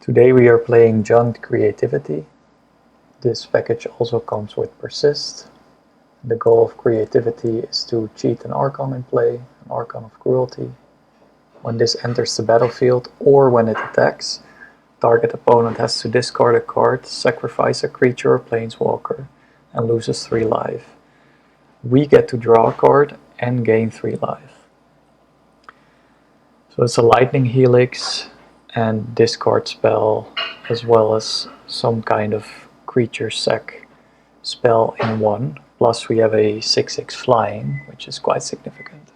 Today we are playing Junk Creativity. This package also comes with Persist. The goal of Creativity is to cheat an Archon in play, an Archon of Cruelty. When this enters the battlefield or when it attacks, target opponent has to discard a card, sacrifice a creature or planeswalker, and loses 3 life. We get to draw a card and gain 3 life. So it's a Lightning Helix and discard spell, as well as some kind of creature sack spell in one. Plus we have a 6/6 flying, which is quite significant.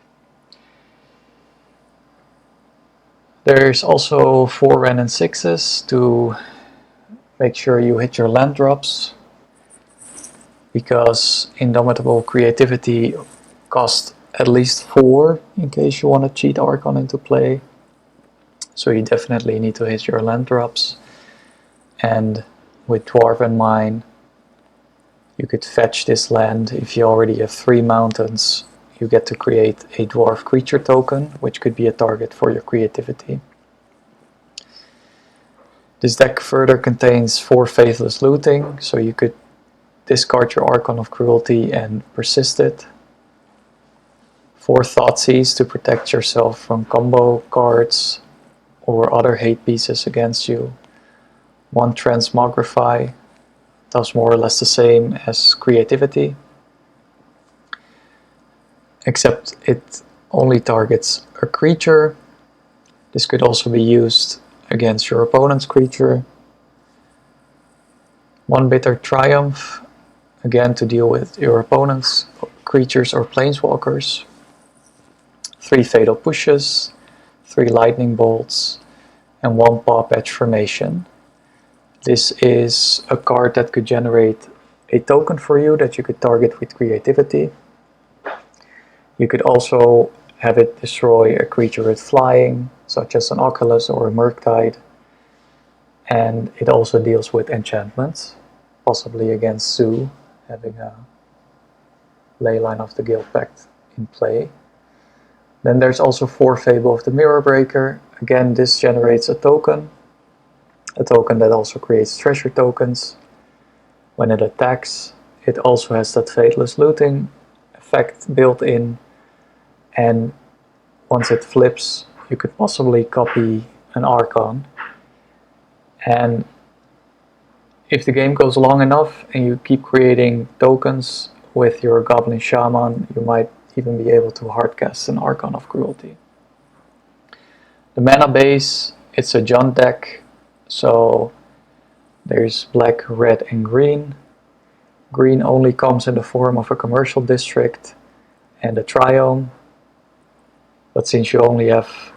There's also 4 ren and 6s to make sure you hit your land drops, because Indomitable Creativity costs at least 4 in case you want to cheat Archon into play. So you definitely need to hit your land drops. And with Dwarven Mine, you could fetch this land. If you already have 3 mountains, you get to create a dwarf creature token, which could be a target for your creativity. This deck further contains 4 Faithless Looting, so you could discard your Archon of Cruelty and persist it. 4 Thoughtseize to protect yourself from combo cards or other hate pieces against you. 1 Transmogrify, does more or less the same as Creativity, except it only targets a creature. This could also be used against your opponent's creature. 1 Bitter Triumph, again to deal with your opponent's creatures or planeswalkers. 3 Fatal Pushes, 3 Lightning Bolts, and 1 Paw Patch Formation. This is a card that could generate a token for you that you could target with Creativity. You could also have it destroy a creature with flying, such as an Oculus or a Murktide. And it also deals with enchantments, possibly against Zoo, having a Leyline of the Guild Pact in play. Then there's also 4 Fable of the Mirror Breaker. Again, this generates a token that also creates treasure tokens. When it attacks, it also has that Faithless Looting effect built in, and once it flips, you could possibly copy an Archon. And if the game goes long enough and you keep creating tokens with your Goblin Shaman, you might even be able to hardcast an Archon of Cruelty. The mana base, it's a Jund deck, so there's black, red and green. Green only comes in the form of a commercial district and a triome, but since you only have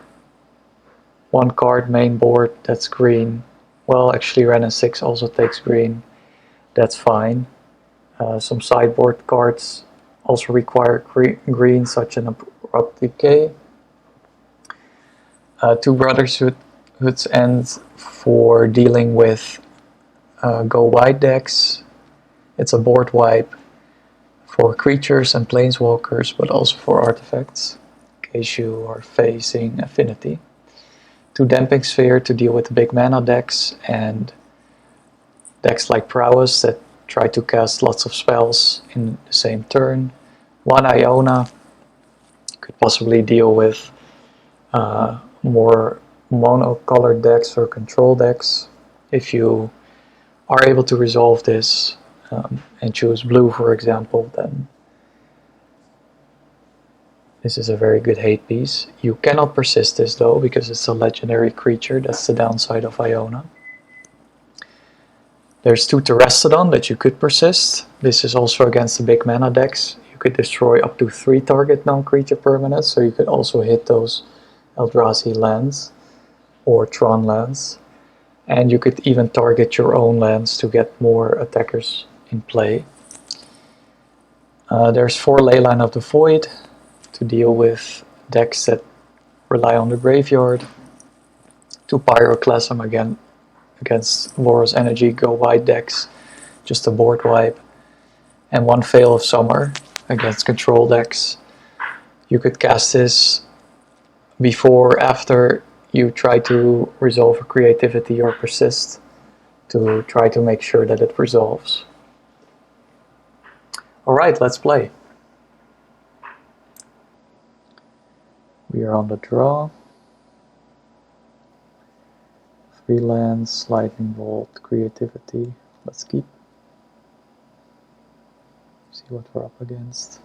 1 card main board that's green, well, actually Ren and 6 also takes green, that's fine. Some sideboard cards also require green, such as an Abrupt Decay. 2 Brotherhood's End for dealing with go white decks. It's a board wipe for creatures and planeswalkers, but also for artifacts, in case you are facing Affinity. 2 Damping Sphere to deal with big mana decks and decks like Prowess that try to cast lots of spells in the same turn. 1 Iona could possibly deal with more monocolored decks or control decks. If you are able to resolve this and choose blue, for example, then this is a very good hate piece. You cannot persist this though, because it's a legendary creature. That's the downside of Iona. There's 2 Terrestodon that you could persist. This is also against the big mana decks. You could destroy up to 3 target non-creature permanents, so you could also hit those Eldrazi lands or Tron lands. And you could even target your own lands to get more attackers in play. There's 4 Leyline of the Void to deal with decks that rely on the graveyard. 2 Pyroclasm again against Lora's Energy go white decks, just a board wipe. And 1 Veil of Summer against control decks. You could cast this before or after you try to resolve a creativity or persist to try to make sure that it resolves. Alright, let's play. We are on the draw. 3 lands, lightning bolt, creativity. Let's keep. See what we're up against.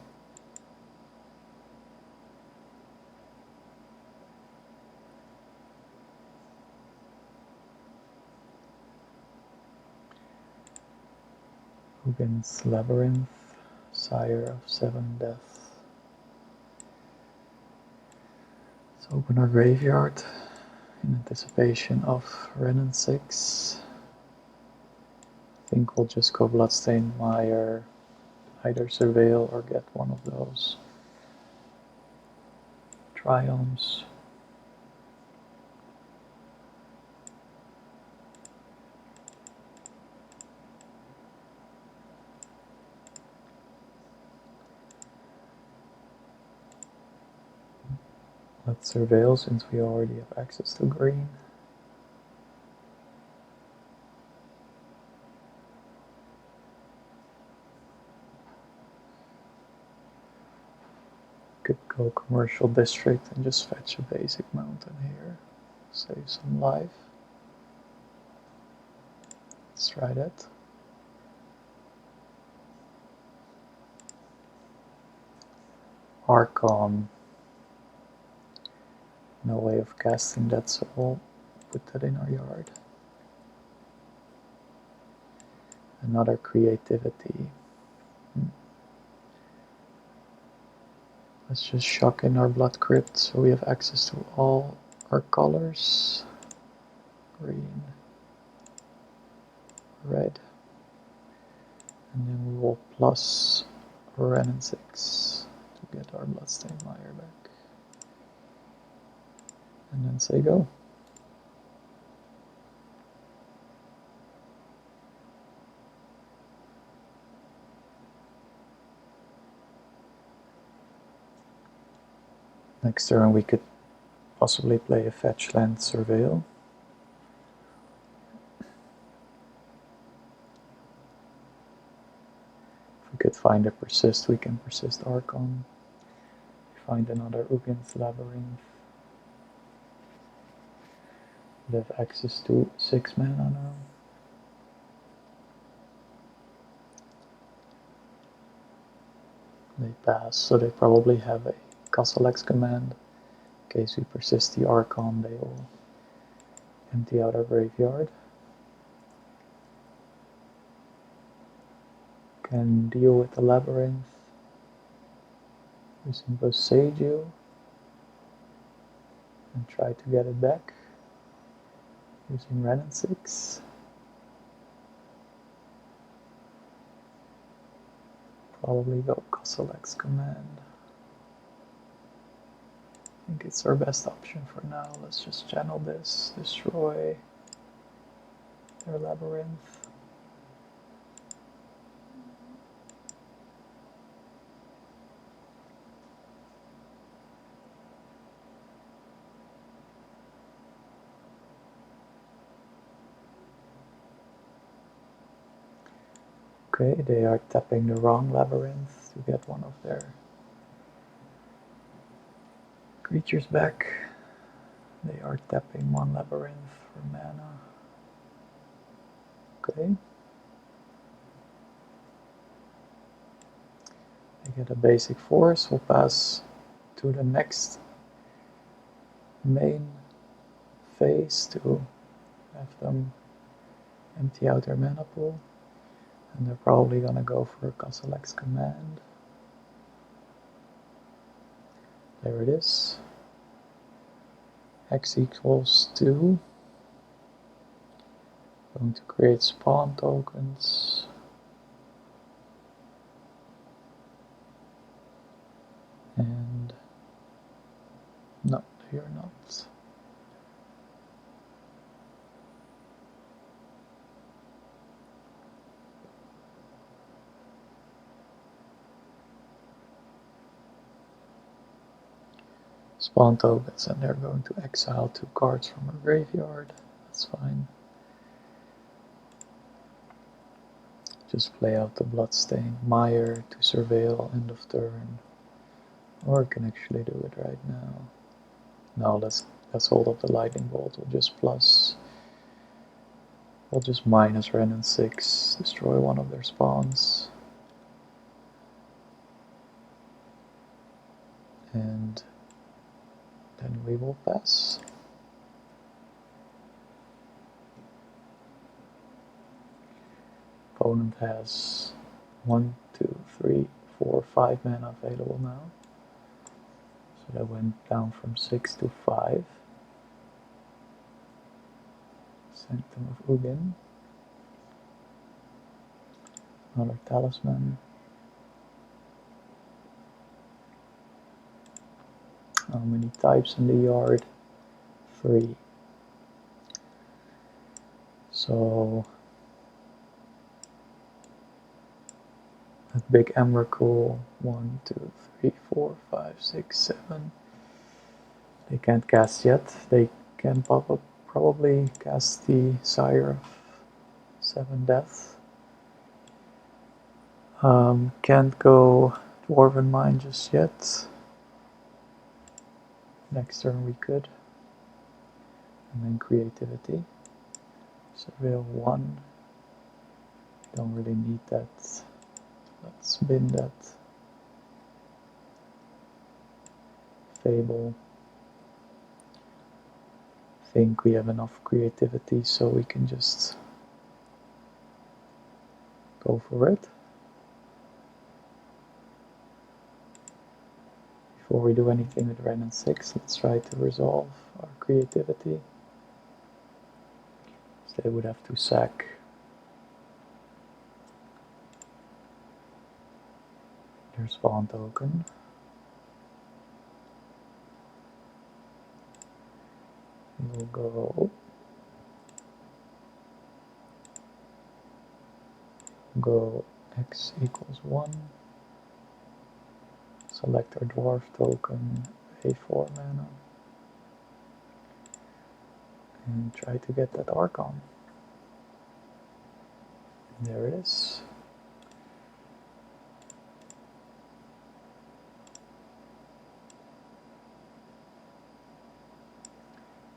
Uggin's Labyrinth, Sire of 7 Death. Let's open our graveyard in anticipation of Renin 6. I think we'll just go Bloodstained Mire, either Surveil or get one of those Triumphs. Let's Surveil since we already have access to green. Could go Commercial District and just fetch a basic mountain here. Save some life. Let's try that. Archon. No way of casting that, so we'll put that in our yard. Another creativity. Let's just shock in our Blood Crypt so we have access to all our colors. Green, red, and then we will plus Renin 6 to get our Bloodstained Mire back. And then say go. Next turn we could possibly play a fetch land Surveil. If we could find a Persist, we can Persist Archon. Find another Uggin's Labyrinth. We have access to 6 mana now. They pass, so they probably have a Castle X command. In case we persist the Archon, they will empty out our graveyard. Can deal with the Labyrinth using Boseiju and try to get it back using Renin 6. Probably go Castle X command. I think it's our best option for now. Let's just channel this, destroy their Labyrinth. Okay, they are tapping the wrong Labyrinth to get one of their creatures back. They are tapping 1 Labyrinth for mana. Okay. They get a basic force. We'll pass to the next main phase to have them empty out their mana pool. And they're probably gonna go for a Castle X command. There it is. X equals 2. Going to create spawn tokens. And no, you're not. spawn tokens, and they're going to exile 2 cards from our graveyard. That's fine. Just play out the Bloodstained Mire to surveil end of turn. Or we can actually do it right now. No, let's hold up the Lightning Bolt. We'll just plus. We'll just minus Ren and 6, destroy one of their spawns. And then we will pass. Opponent has 1, 2, 3, 4, 5 mana available now. So that went down from 6 to 5. Sanctum of Ugin. Another Talisman. How many types in the yard? 3. So that big Emrakul, 1, 2, 3, 4, 5, 6, 7. They can't cast yet. They can probably cast the Sire of 7 Death. Can't go Dwarven Mine just yet. Next turn we could. And then Creativity. Surveil 1. Don't really need that. Let's bin that. Fable. Think we have enough creativity so we can just go for it. Before we do anything with Ren and 6, let's try to resolve our creativity. So they would have to sack their spawn token. We'll go X equals 1. Select our dwarf token, pay 4 mana. And try to get that Archon. There it is.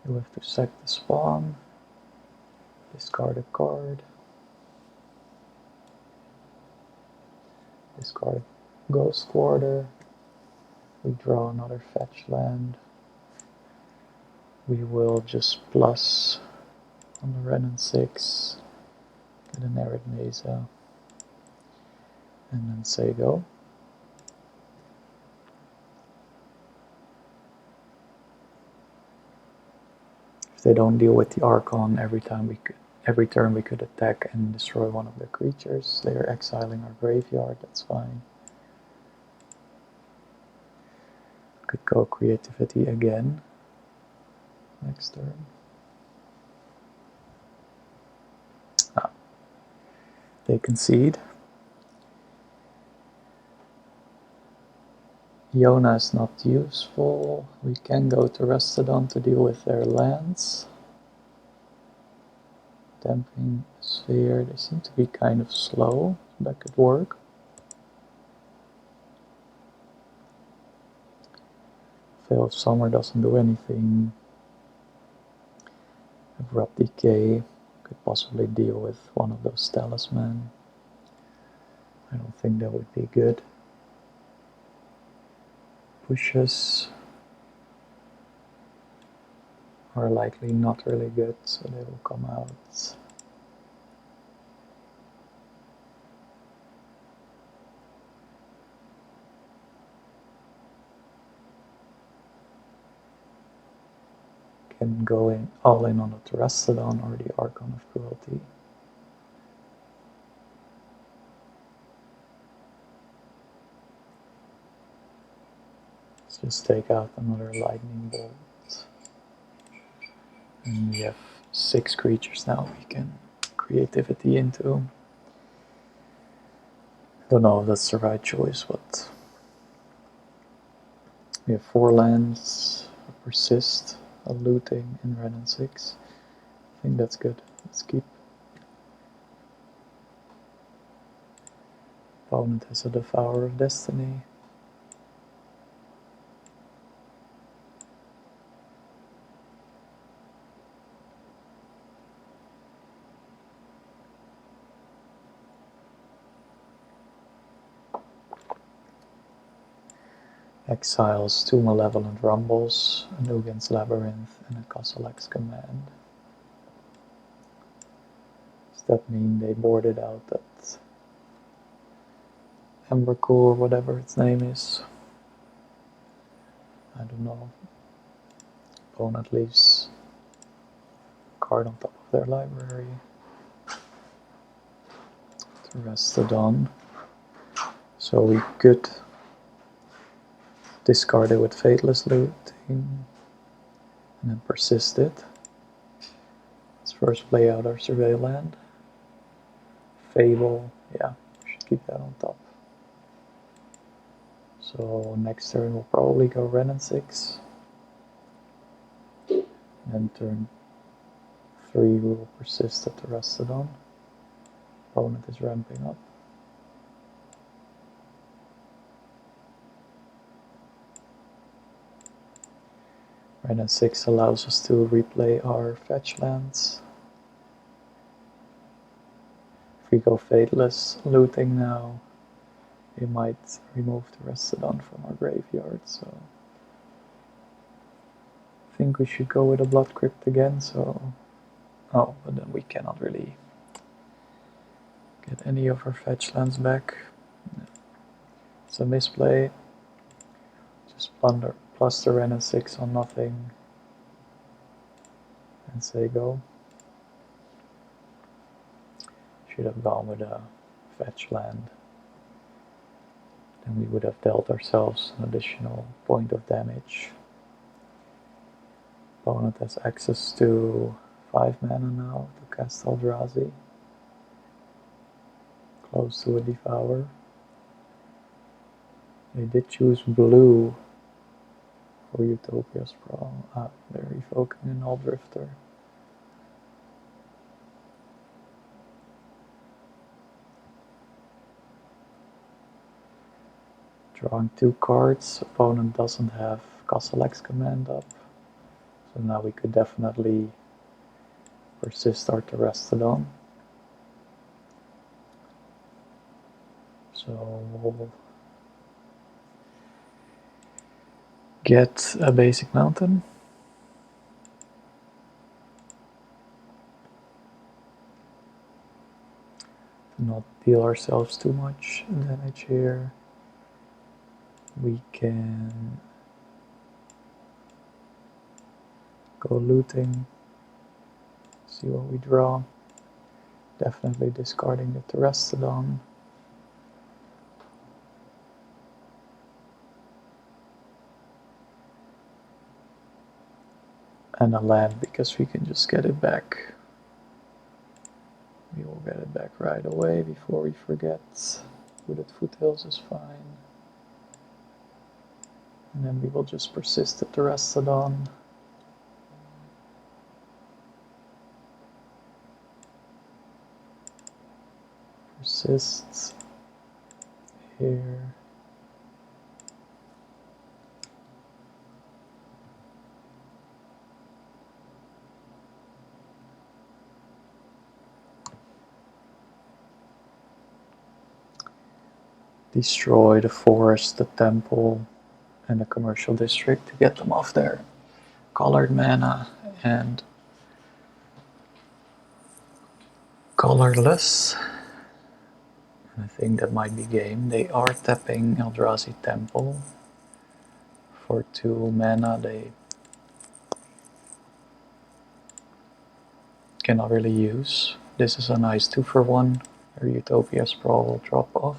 You have to sack the spawn, discard a card, discard a Ghost Quarter, we draw another fetch land. We will just plus on the Ren and 6, get an Arid Mesa, and then say go. If they don't deal with the Archon, every turn we could attack and destroy one of their creatures. They are exiling our graveyard, that's fine. Could go Creativity again next turn. They concede. Yona is not useful. We can go to Restodon to deal with their lands. Damping Sphere, they seem to be kind of slow. That could work. Veil of Summer doesn't do anything. Abrupt Decay could possibly deal with one of those Talisman. I don't think that would be good. Pushes are likely not really good, so they will come out. Can go in all in on the Terrestodon or the Archon of Cruelty. Let's just take out another Lightning Bolt. And we have 6 creatures now we can Creativity into. I don't know if that's the right choice, but We have 4 lands, a Persist, a Looting, and red and 6. I think that's good. Let's keep. Opponent has a Devourer of Destiny. Exiles 2 Malevolent Rumbles, a Nugan's Labyrinth, and a Castle X Command. Does that mean they boarded out that Embercore, or whatever its name is? I don't know. Opponent leaves a card on top of their library. To rest it on. So we could discard it with Fateless Looting and then persist it. Let's first play out our Surveil land. Fable, yeah, we should keep that on top. So next turn we'll probably go red and 6. And then turn 3 we will persist at the Restodon. Opponent is ramping up. Red and 6 allows us to replay our fetch lands. If we go Fateless Looting now, we might remove the Restodon from our graveyard, so I think we should go with a Blood Crypt again, so... Oh, but then we cannot really get any of our fetch lands back. It's a misplay. Just plus the red and 6 on nothing and say go. Should have gone with a fetch land. Then we would have dealt ourselves an additional point of damage. Opponent has access to 5 mana now to cast Eldrazi. Close to a Devour. They did choose blue for Utopia Sprawl. Ah, they're evoking an Alldrifter. Drawing 2 cards. Opponent doesn't have Castle X Command up. So now we could definitely persist our Terrestodon. So we'll get a basic mountain. To not deal ourselves too much damage here. We can go looting, see what we draw. Definitely discarding the Terrestodon. And a land because we can just get it back. We will get it back right away before we forget. Wooded Foothills is fine. And then we will just persist the Terrestodon. Persists here. Destroy the forest, the temple, and the commercial district to get them off their colored mana and colorless. And I think that might be game. They are tapping Eldrazi Temple for 2 mana. They cannot really use. This is a nice 2-for-1. Their Utopia Sprawl will drop off.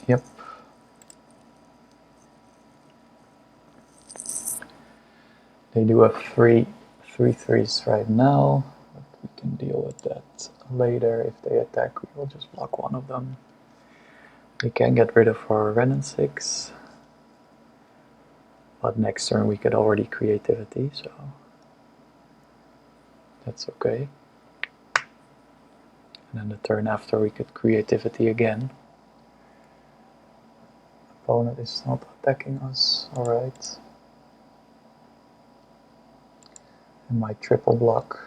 Yep. They do have 3 3/3s right now, but we can deal with that later. If they attack, we will just block one of them. We can get rid of our Renin 6, but next turn we could already Creativity, so that's okay. And then the turn after we could Creativity again. Opponent is not attacking us, alright. And my triple block.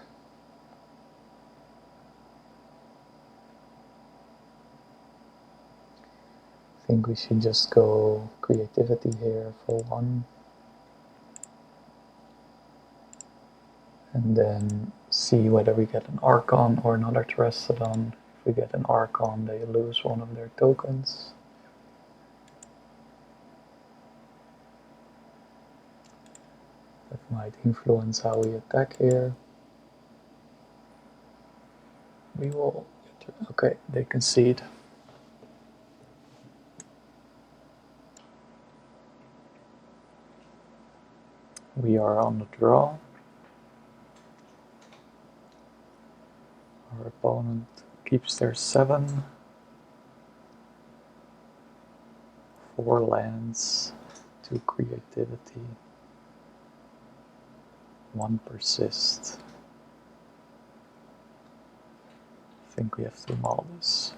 I think we should just go Creativity here for 1. And then see whether we get an Archon or another Terrestodon. If we get an Archon, they lose one of their tokens. That might influence how we attack here. We will... Okay, they concede. We are on the draw. Our opponent keeps their 7. 4 lands, 2 Creativity, 1 Persist. I think we have to maul this.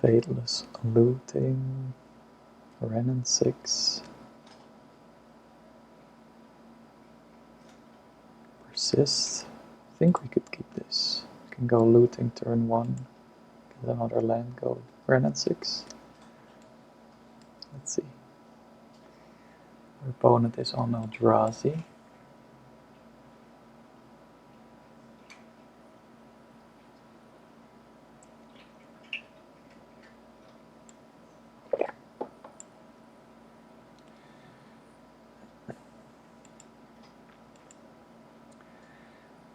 Fadeless Looting, Renin 6, Persist. I think we could keep this. We can go Looting turn 1, get another land, go Renin 6. Let's see. Our opponent is on Eldrazi.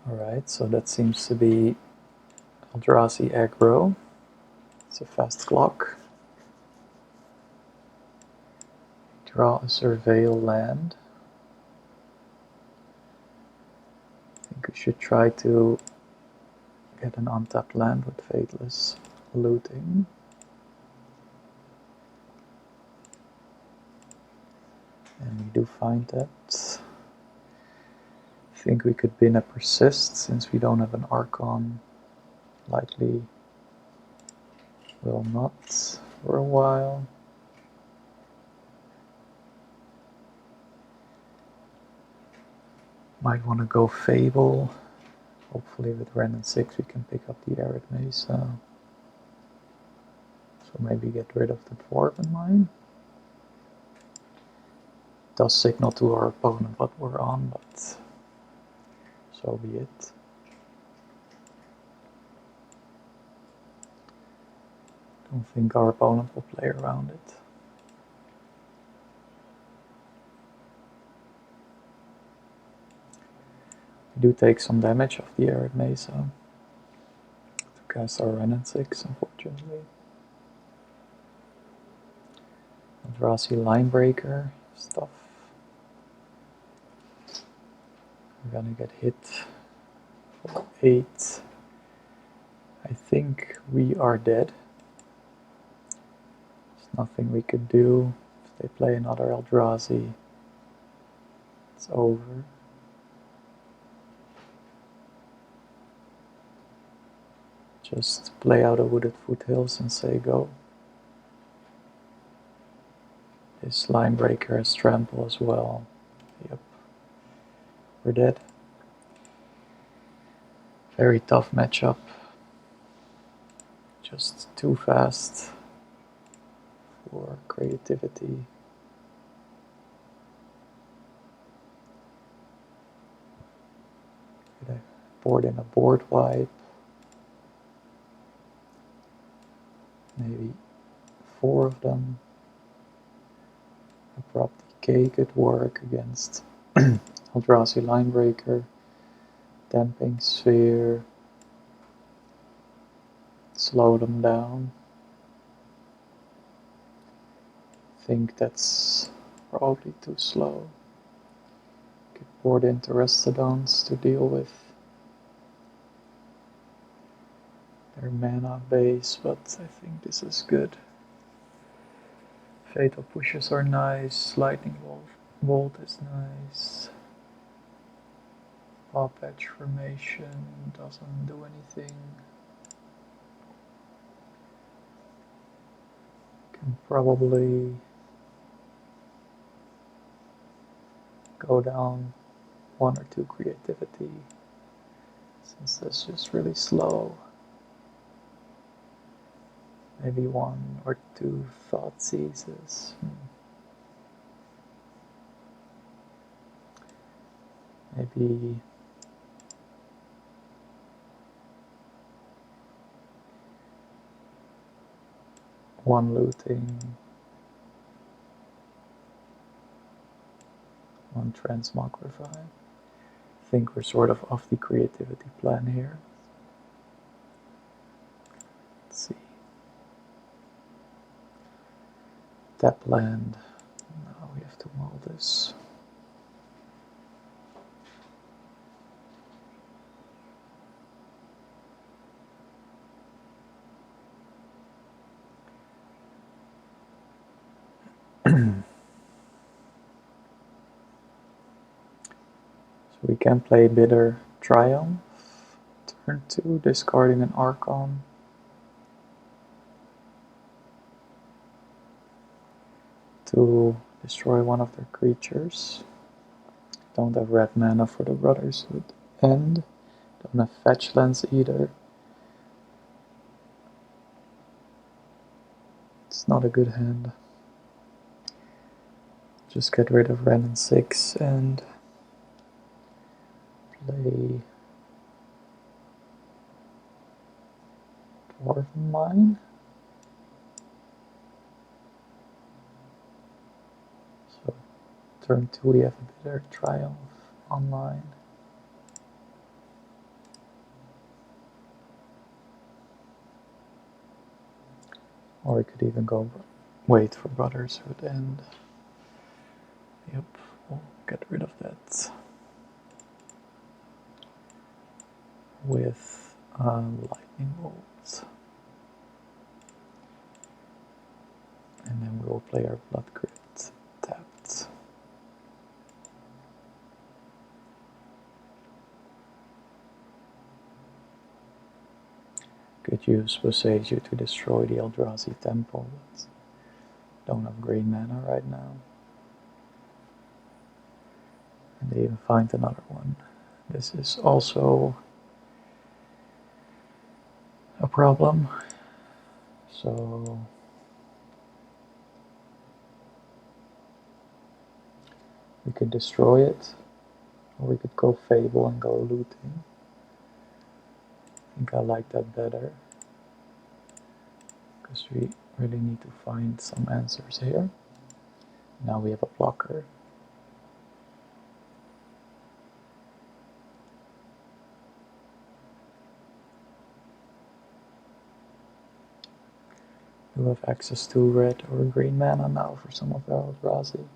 Alright, so that seems to be Eldrazi aggro. It's a fast clock. Draw a Surveil land. I think we should try to get an untapped land with Fadeless Looting. And we do find that. I think we could bin a Persist since we don't have an Archon. Likely will not for a while. Might want to go Fable. Hopefully with Renin 6 we can pick up the Arid Mesa. So maybe get rid of the Dwarven Mine. It does signal to our opponent what we're on, but so be it. Don't think our opponent will play around it. We do take some damage off the Arid Mesa to cast our Renin 6, unfortunately. Eldrazi Linebreaker stuff. We're gonna get hit for 8. I think we are dead. There's nothing we could do. If they play another Eldrazi, it's over. Just play out a Wooded Foothills and say go. This Linebreaker has Trample as well. Yep. We're dead. Very tough matchup. Just too fast for Creativity. Could I board in a board wipe? Maybe 4 of them. Abrupt Decay could work against Eldrazi Linebreaker. Damping Sphere. Slow them down. I think that's probably too slow. Could board into Terrestodons to deal with. Their mana base, but I think this is good. Fatal pushes are nice, lightning bolt is nice. Paw patch formation doesn't do anything. Can probably go down 1 or 2 creativity, since that's just really slow. Maybe 1 or 2 thought seizes. Maybe one looting, 1 transmogrify. I think we're sort of off the creativity plan here. Let's see. Tap land. Now we have to mull this. So we can play Bitter Triumph. Turn 2, discarding an Archon. To destroy one of their creatures. Don't have red mana for the Brotherhood End. Don't have fetch lands either. It's not a good hand. Just get rid of Ren and 6 and play Dwarven Mine. So turn 2 we have a Bitter Triumph online. Or we could even go wait for Brotherhood End. Yep, we'll get rid of that with lightning bolts. And then we will play our Blood Crypt tapped. Could use Boseiju to destroy the Eldrazi Temple, but don't have green mana right now. And they even find another one. This is also a problem. So we could destroy it, or we could go Fable and go looting. I think I like that better, because we really need to find some answers here. Now we have a blocker. We have access to red or green mana now for some of our Eldrazi.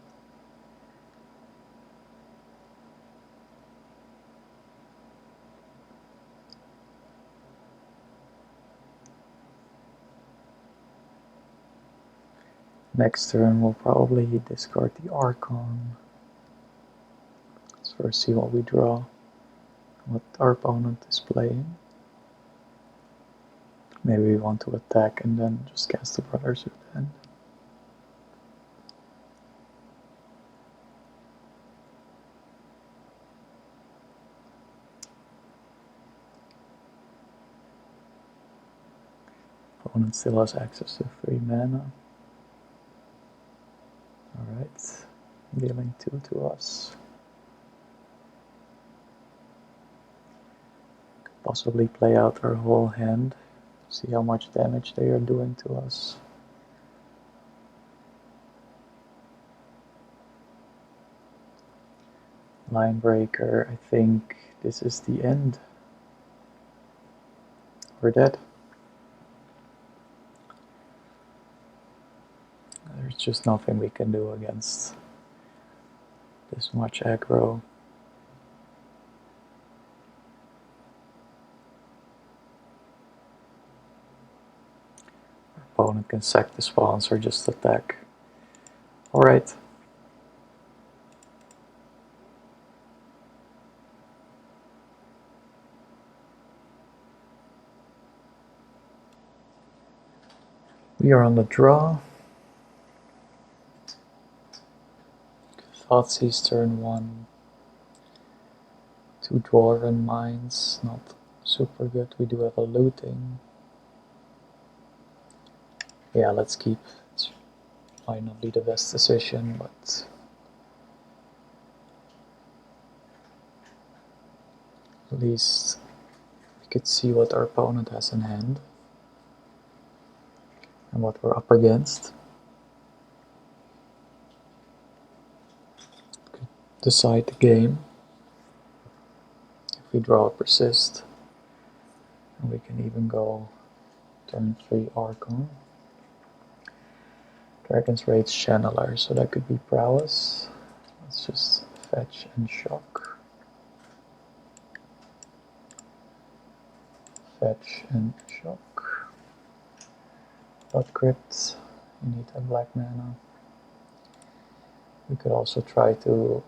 Next turn we'll probably discard the Archon. Let's first see what we draw, what our opponent is playing. Maybe we want to attack and then just cast the Brotherhood End. Opponent still has access to 3 mana. Alright, dealing 2 to us. Could possibly play out our whole hand, see how much damage they are doing to us. Linebreaker, I think this is the end. We're dead. There's just nothing we can do against this much aggro. opponent can sack the spawns or just attack. Alright. We are on the draw. Thoughtseize turn 1. 2 Dwarven Mines, not super good. We do have a looting. Yeah, let's keep. It might not be the best decision, but at least we could see what our opponent has in hand and what we're up against. Could decide the game if we draw a Persist, and we can even go turn 3 Archon. Dragon's Rage Channeler, so that could be prowess. Let's just fetch and shock. Fetch and shock. Blood Crypt, you need a black mana. We could also try to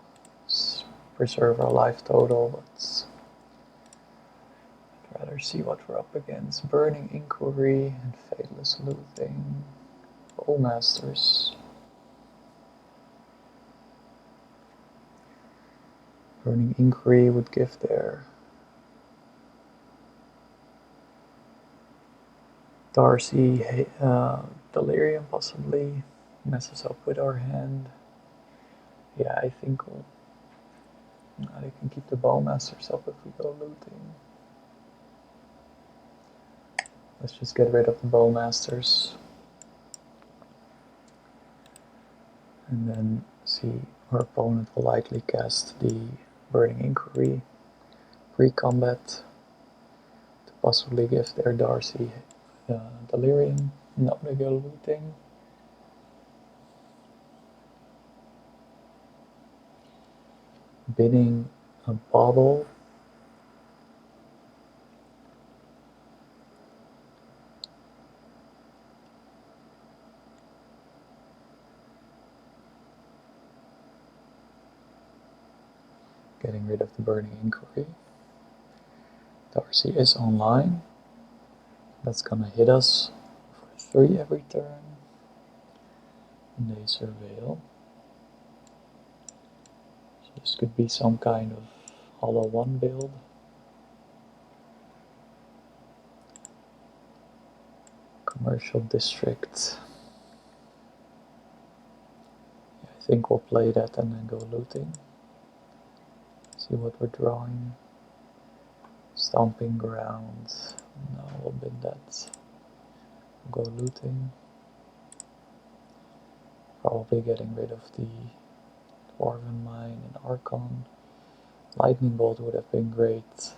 preserve our life total, but I'd rather see what we're up against. Burning Inquiry and Fadeless Looting. Bowmasters. Burning Inquiry would give their Darcy Delirium possibly. Messes up with our hand. Yeah, I think they can keep the Bowmasters up if we go looting. Let's just get rid of the Bowmasters. And then see, our opponent will likely cast the Burning Inquiry pre-combat to possibly give their Darcy Delirium. No, they go looting. Bidding a bauble. Getting rid of the Burning Inquiry. Darcy is online. That's gonna hit us for 3 every turn. And they surveil. So this could be some kind of Hollow 1 build. Commercial District. Yeah, I think we'll play that and then go looting. See what we're drawing. Stomping Ground. No, we'll bid that. We'll go looting. Probably getting rid of the Dwarven Mine and Archon. Lightning Bolt would have been great.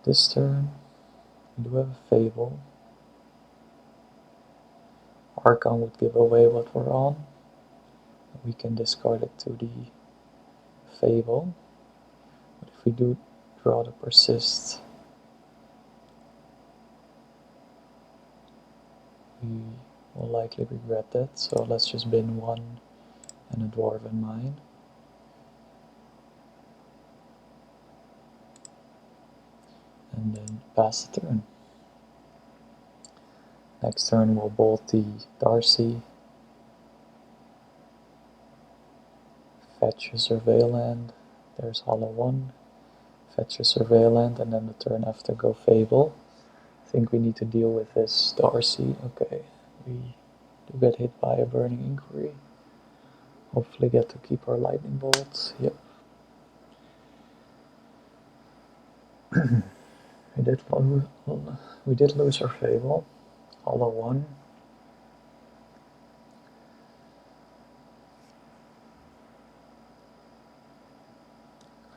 This turn, we do have a Fable. Archon would give away what we're on. We can discard it to the Fable. But if we do draw the Persist, we will likely regret that. So let's just bin 1 and a Dwarven Mine. And then pass the turn. Next turn we'll bolt the Darcy. Fetch a Surveil Land. There's Hollow 1. Fetch a Surveil Land, and then the turn after go Fable. I think we need to deal with this Darcy. Okay, we do get hit by a Burning Inquiry. Hopefully get to keep our Lightning Bolts. Yep. we did lose our Fable. Hollow 1.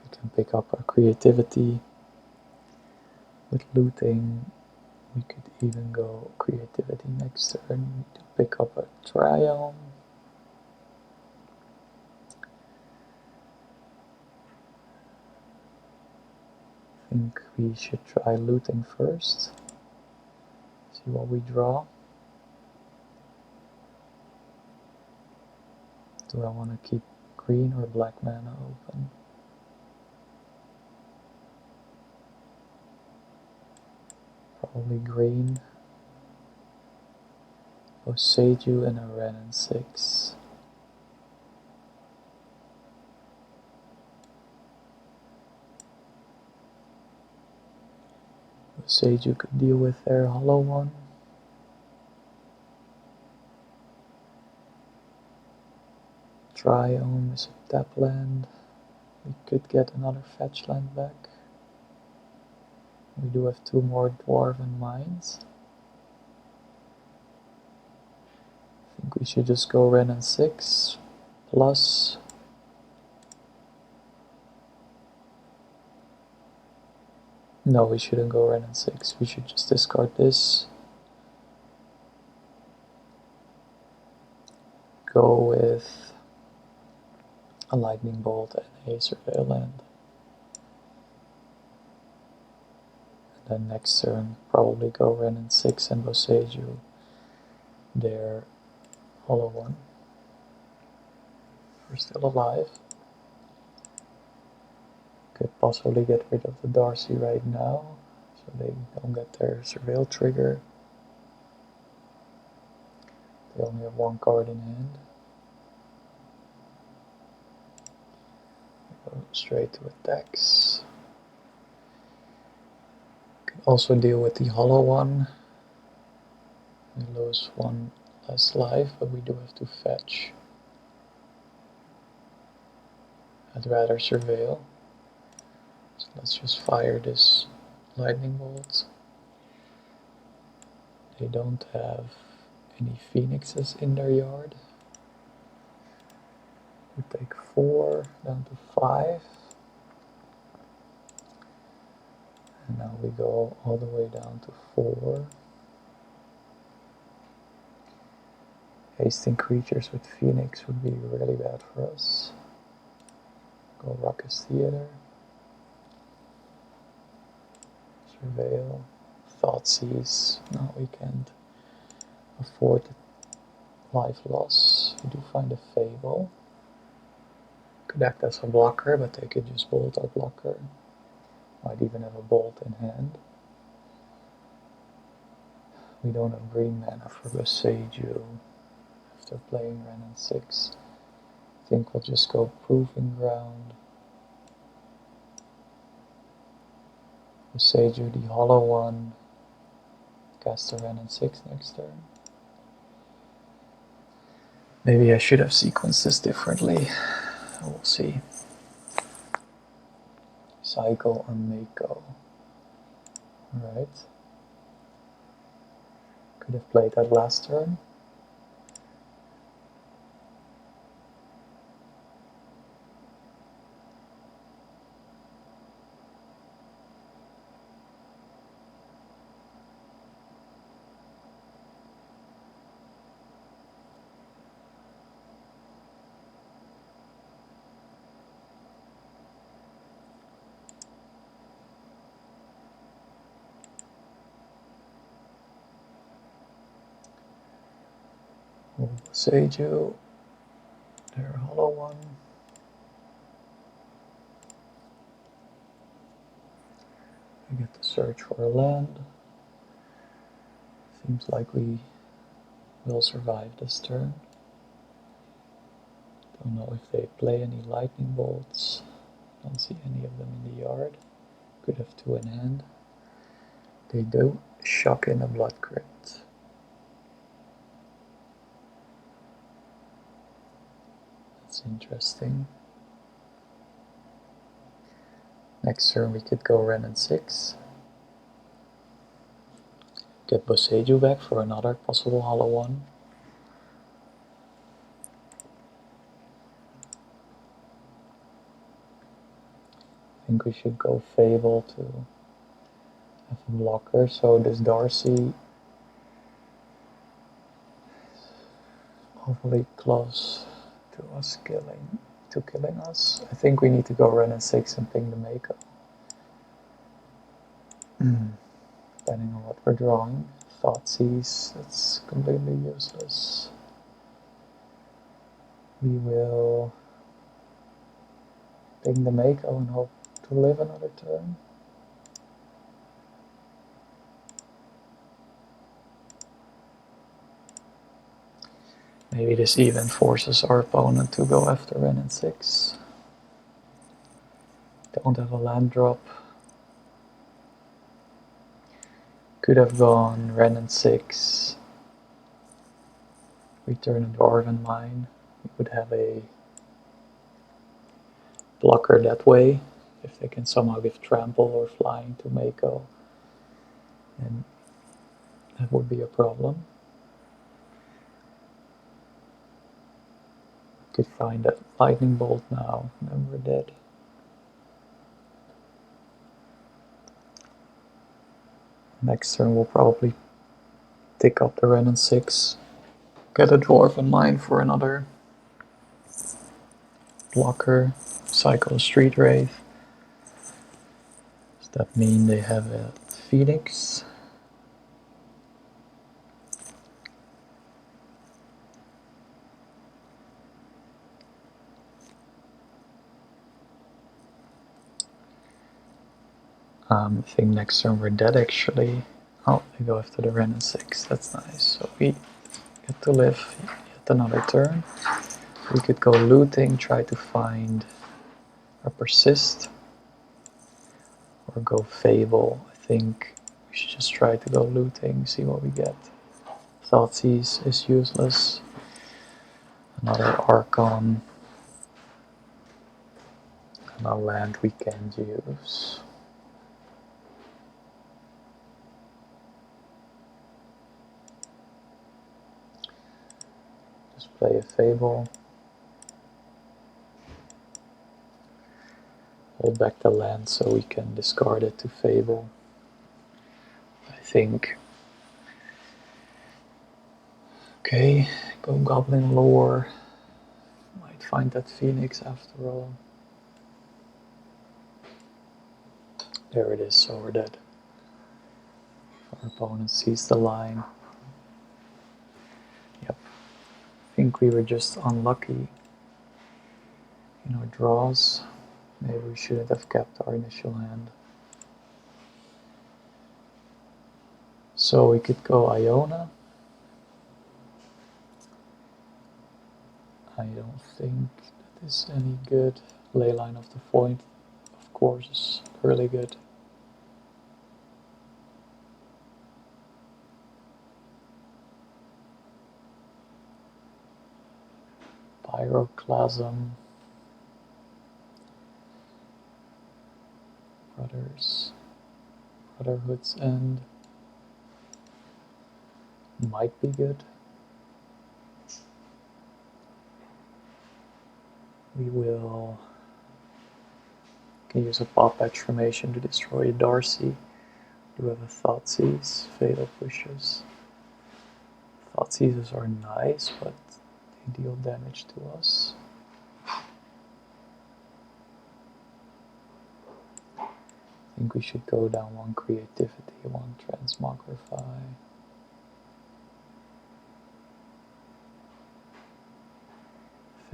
We can pick up our Creativity. With looting, we could even go Creativity next turn to pick up a Triumph. I think we should try looting first. See what we draw. Do I want to keep green or black mana open? Probably green. Oseju and a red and 6. Oseju could deal with their hollow one. Triome is a tap land. We could get another fetch land back. We do have 2 more dwarven mines. I think we should just go red and 6 plus. No, we shouldn't go red and 6. We should just discard this. Go with a lightning bolt and a surveil land. And then next turn, probably go red and 6 and Boseiju their hollow one. We're still alive. Could possibly get rid of the Darcy right now, so they don't get their surveil trigger. They only have 1 card in hand. Go straight to attacks. Can also deal with the hollow one. We lose 1 less life, but we do have to fetch. I'd rather surveil. So let's just fire this lightning bolt. They don't have any phoenixes in their yard. We take 4 down to 5. And now we go all the way down to 4. Hasting creatures with Phoenix would be really bad for us. Go Ruckus Theater. Surveil. Thoughtseize. No, we can't afford life loss. We do find a Fable. Could act as a blocker, but they could just bolt our blocker. Might even have a bolt in hand. We don't have green mana for Boseiju after playing red and 6. I think we'll just go Proving Ground. Boseiju the hollow one. Cast a red and 6 next turn. Maybe I should have sequenced this differently. We'll see. Cycle or Mako. Alright. Could have played that last turn. Boseiju, their hollow one. We get to search for a land. Seems like we will survive this turn. Don't know if they play any lightning bolts. Don't see any of them in the yard. Could have 2 in hand. They do. Shock in a blood crypt. That's interesting. Next turn we could go red and 6. Get Boseiju back for another possible hollow one. I think we should go Fable to have a blocker, so this Darcy is awfully close to us killing us. I think we need to go red and 6 and ping the Mako. Depending on what we're drawing. Thoughtseize, that's completely useless. We will ping the Mako and hope to live another turn. Maybe this even forces our opponent to go after Ren and 6. Don't have a land drop. Could have gone Ren and 6. Return a Dwarven Mine. We would have a blocker that way. If they can somehow give trample or flying to Mako, then that would be a problem. Could find that lightning bolt now, then we're dead. Next turn we'll probably take up the Ren and 6, get a Dwarven Mine for another blocker, cycle Street Wraith. Does that mean they have a Phoenix? I think next turn we're dead actually. Oh, they go after the Ren and 6, that's nice. So we get to live yet another turn. We could go looting, try to find a Persist, or go Fable. I think we should just try to go looting, see what we get. Thoughtseize is useless. Another Archon. And a land we can't use. Just play a Fable. Hold back the land so we can discard it to Fable. I think. Okay, go Goblin Lore. Might find that Phoenix after all. There it is, so we're dead. Our opponent sees the line. Yep. I think we were just unlucky in our draws. Maybe we shouldn't have kept our initial hand. So we could go Iona. I don't think that is any good. Leyline of the Void, of course, is really good. Pyroclasm. Brotherhood's End. Might be good. We will can use a Paw Patch formation to destroy Darcy. Do have a Thoughtseize, Fatal Pushes. Thoughtseizes are nice, but they deal damage to us. I think we should go down one Creativity, one Transmogrify.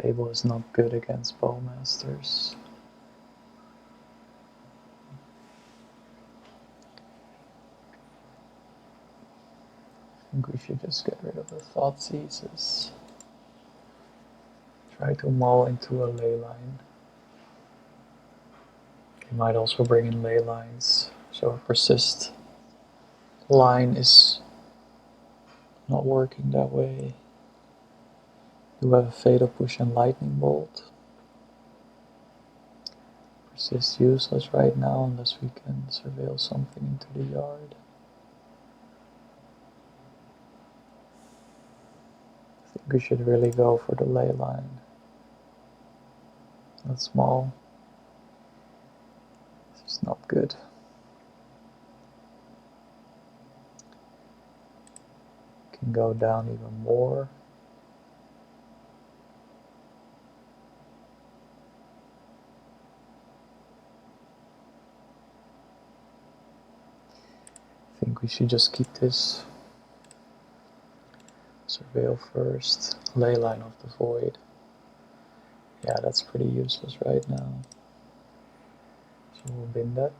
Fable is not good against Bowmasters. I think we should just get rid of the Thoughtseizes. Try to maul into a Leyline. They might also bring in Leylines, so a Persist line is not working that way. Do have a Fatal Push and Lightning Bolt. Persist useless right now unless we can surveil something into the yard. I think we should really go for the Leyline. That's small. This is not good. Can go down even more. I think we should just keep this. Surveil first. Leyline of the Void. Yeah, that's pretty useless right now. So we'll bin that.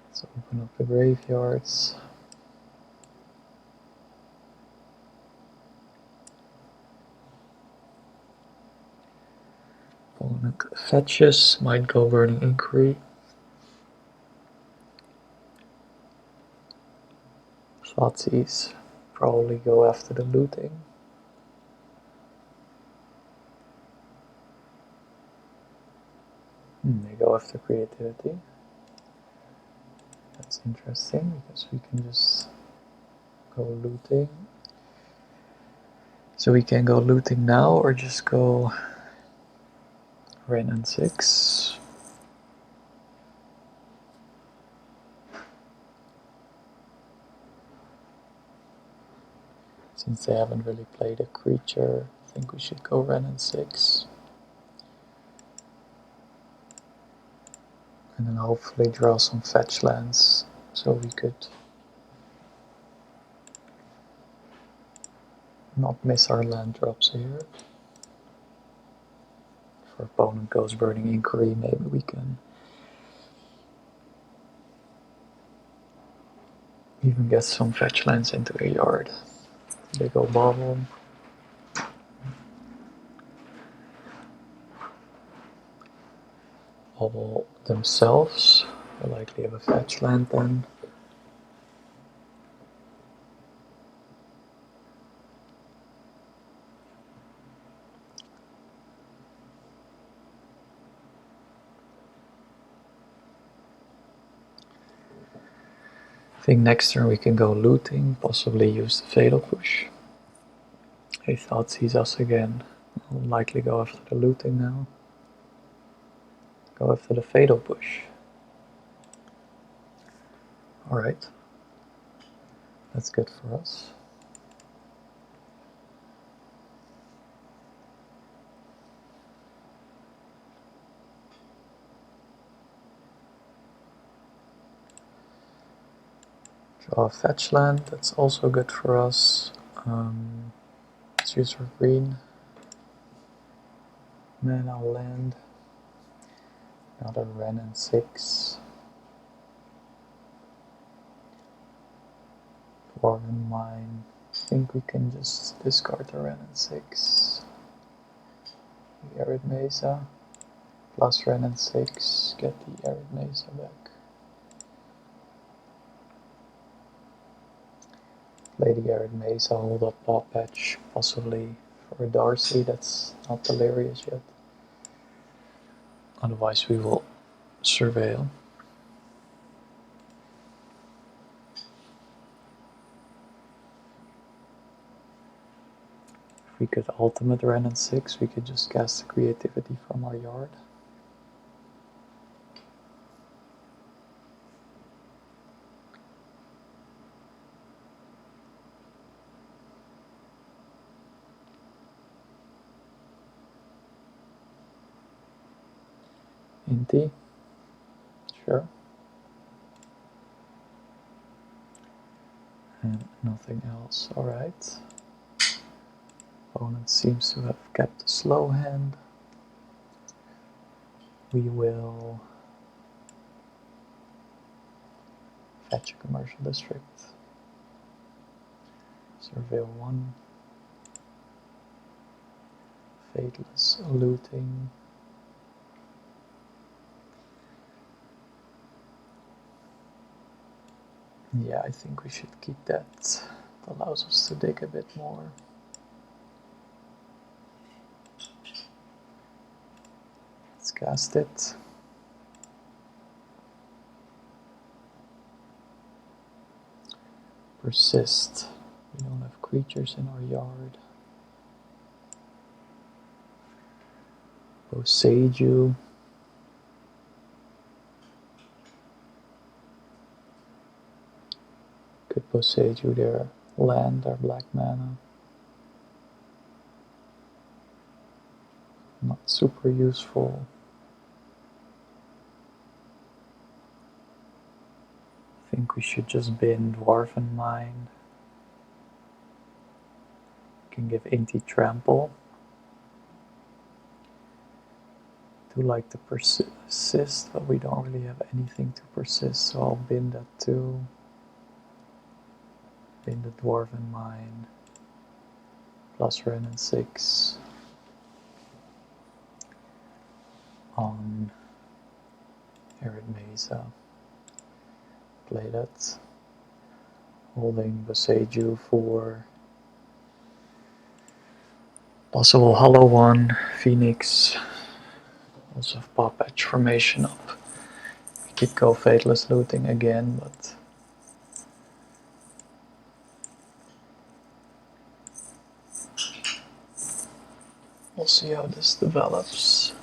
Let's open up the graveyards. Opponent fetches, might go Burning Inquiry. Thoughtseize, probably go after the looting. They go after creativity. That's interesting because we can just go looting. So we can go looting now or just go Ren and 6. Since they haven't really played a creature, I think we should go Ren and 6. And then hopefully draw some fetch lands so we could not miss our land drops here. If our opponent goes Burning Inquiry, maybe we can even get some fetch lands into a yard. They go Bobble. Bobble themselves. They'll likely have a fetch land then. I think next turn we can go looting, possibly use the Fatal Push. He Thoughtseize us again. I'll likely go after the looting now. Go after the Fatal Push. Alright. That's good for us. Draw a fetch land, that's also good for us. Let's use our green. Mana land. Another Ren and 6. Foreign Mine. I think we can just discard the Ren and 6. The Arid Mesa. Plus Ren and 6. Get the Arid Mesa back. Play the Arid Mesa, hold up Paw Patch, possibly for a Darcy, that's not delirious yet. Otherwise we will surveil. If we could ultimate Ren and 6, we could just cast the creativity from our yard. Inti? Sure. And nothing else, alright. Opponent seems to have kept a slow hand. We will fetch a commercial district. Surveil 1. Fadeless looting. Yeah, I think we should keep that. It allows us to dig a bit more. Let's cast it. Persist. We don't have creatures in our yard. Boseiju. Could Boseiju their land or black mana. Not super useful. think we should just bin Dwarven Mine. Can give Inti Trample. Do like to persist, but we don't really have anything to persist, so I'll bin that too. Bin the Dwarven Mine. Plus Renin 6. On Arid Mesa. Play that. Holding Boseiju for possible Hollow 1, Phoenix. Also have Pop Edge formation up. We could go Fateless looting again, but we'll see how this develops.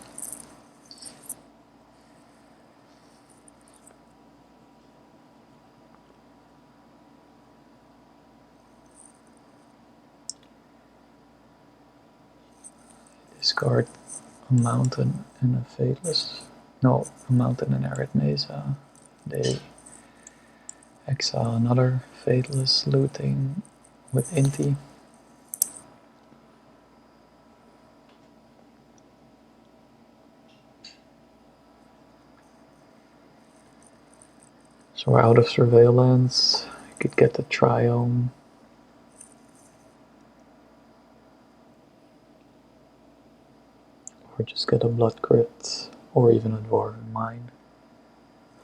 Discard a mountain and a Fateless. No, a mountain and Arid Mesa. They exile another Fateless looting with Inti. So we're out of surveillance. You could get the Triome. Or just get a Blood Crypt, or even a Dwarven Mine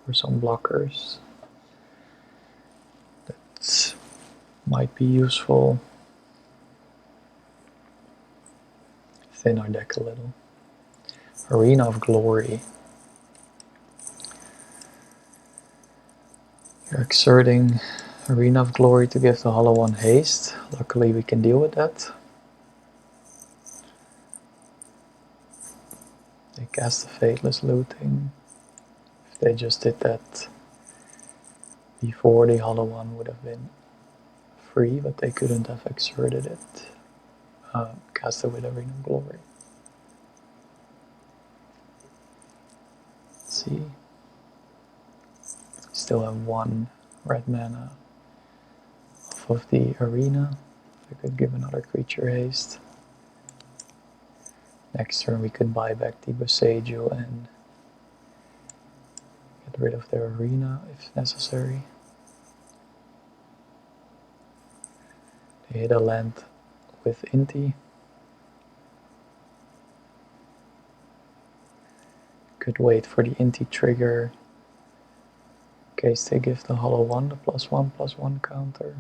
for some blockers. That might be useful. Thin our deck a little. Arena of Glory. You're exerting Arena of Glory to give the Hollow One haste. Luckily we can deal with that. They cast the Fateless looting. If they just did that before, the Hollow One would have been free, but they couldn't have exerted it. Cast it with Arena of Glory. Let's see. Still have 1 red mana off of the arena. I could give another creature haste. Next turn we could buy back the Boseiju and get rid of their arena if necessary. They hit a land with Inti. Could wait for the Inti trigger in case they give the Hollow One the +1/+1 counter.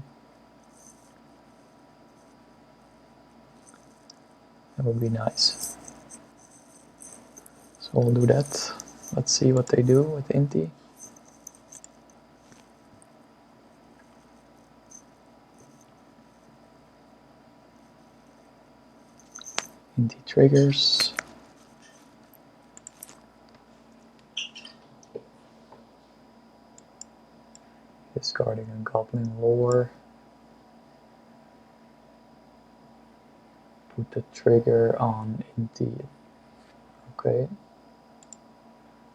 That would be nice. So we'll do that. Let's see what they do with Inti. Inti triggers. Discarding a Goblin Lore. Put the trigger on Inti. Okay.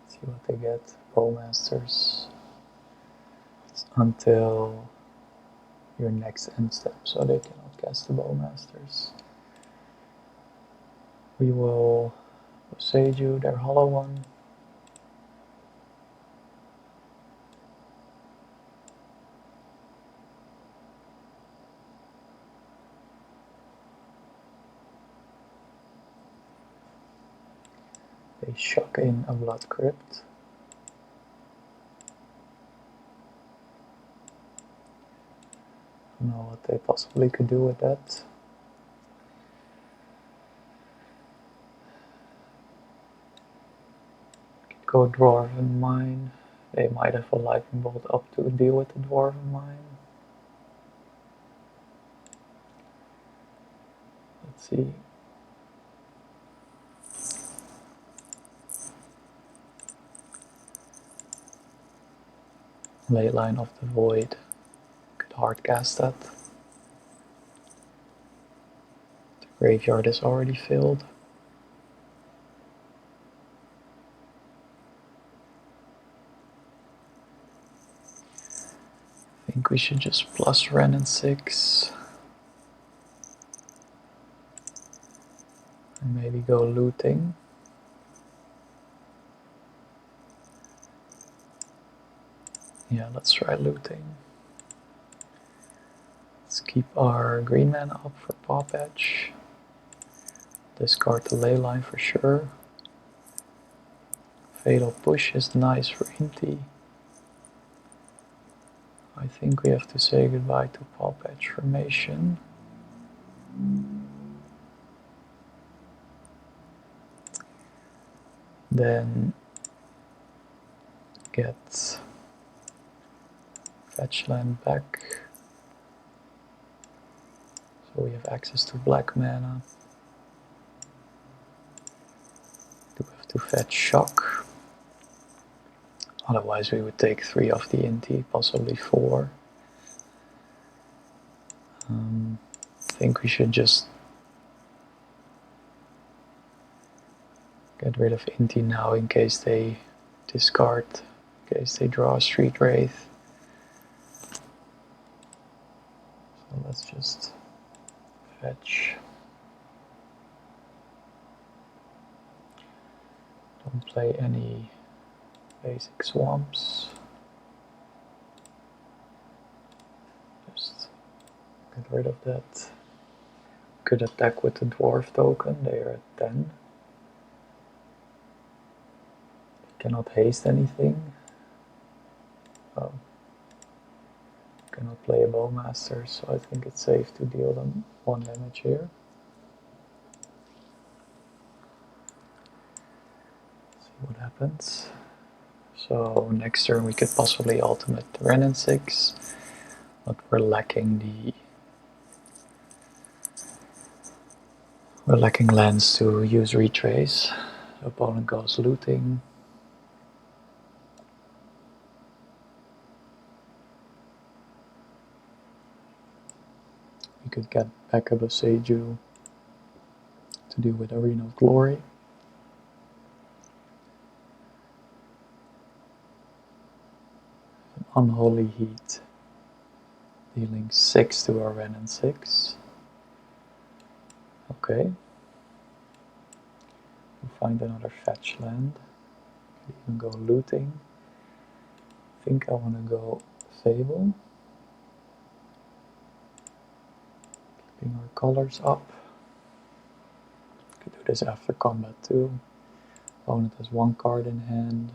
See what they get. Bowmasters. It's until your next end step, so they cannot cast the Bowmasters. We will Boseiju their Hollow One. They shock in a Blood Crypt. I don't know what they possibly could do with that. Could go Dwarven Mine. They might have a Lightning Bolt up to deal with the Dwarven Mine. Let's see. Leyline of the Void. Could hardcast that. The graveyard is already filled. think we should just plus Ren and 6. And maybe go looting. Yeah, let's try looting. Let's keep our green mana up for Paw Patch. Discard the ley line for sure. Fatal Push is nice for Inti. I think we have to say goodbye to Paw Patch formation. Then get fetch land back. So we have access to black mana. Do we have to fetch Shock? Otherwise we would take 3 off the Inti, possibly 4. I think we should just get rid of Inti now in case they discard, in case they draw a Street Wraith. So let's just fetch. Don't play any basic swamps. Just get rid of that. Could attack with the dwarf token, they are at 10. Cannot haste anything. Oh. Cannot play a Bowmaster, so I think it's safe to deal them 1 damage here. See what happens. So next turn we could possibly ultimate Ren and 6, but we're lacking lands to use Retrace. The opponent goes looting. We could get back up a Seiju to deal with Arena of Glory. An Unholy Heat, dealing 6 to our Ren and 6. Okay. We'll find another fetch land. Could even go looting. I think I want to go Fable. Keeping our colors up. Could do this after combat too. Opponent has 1 card in hand.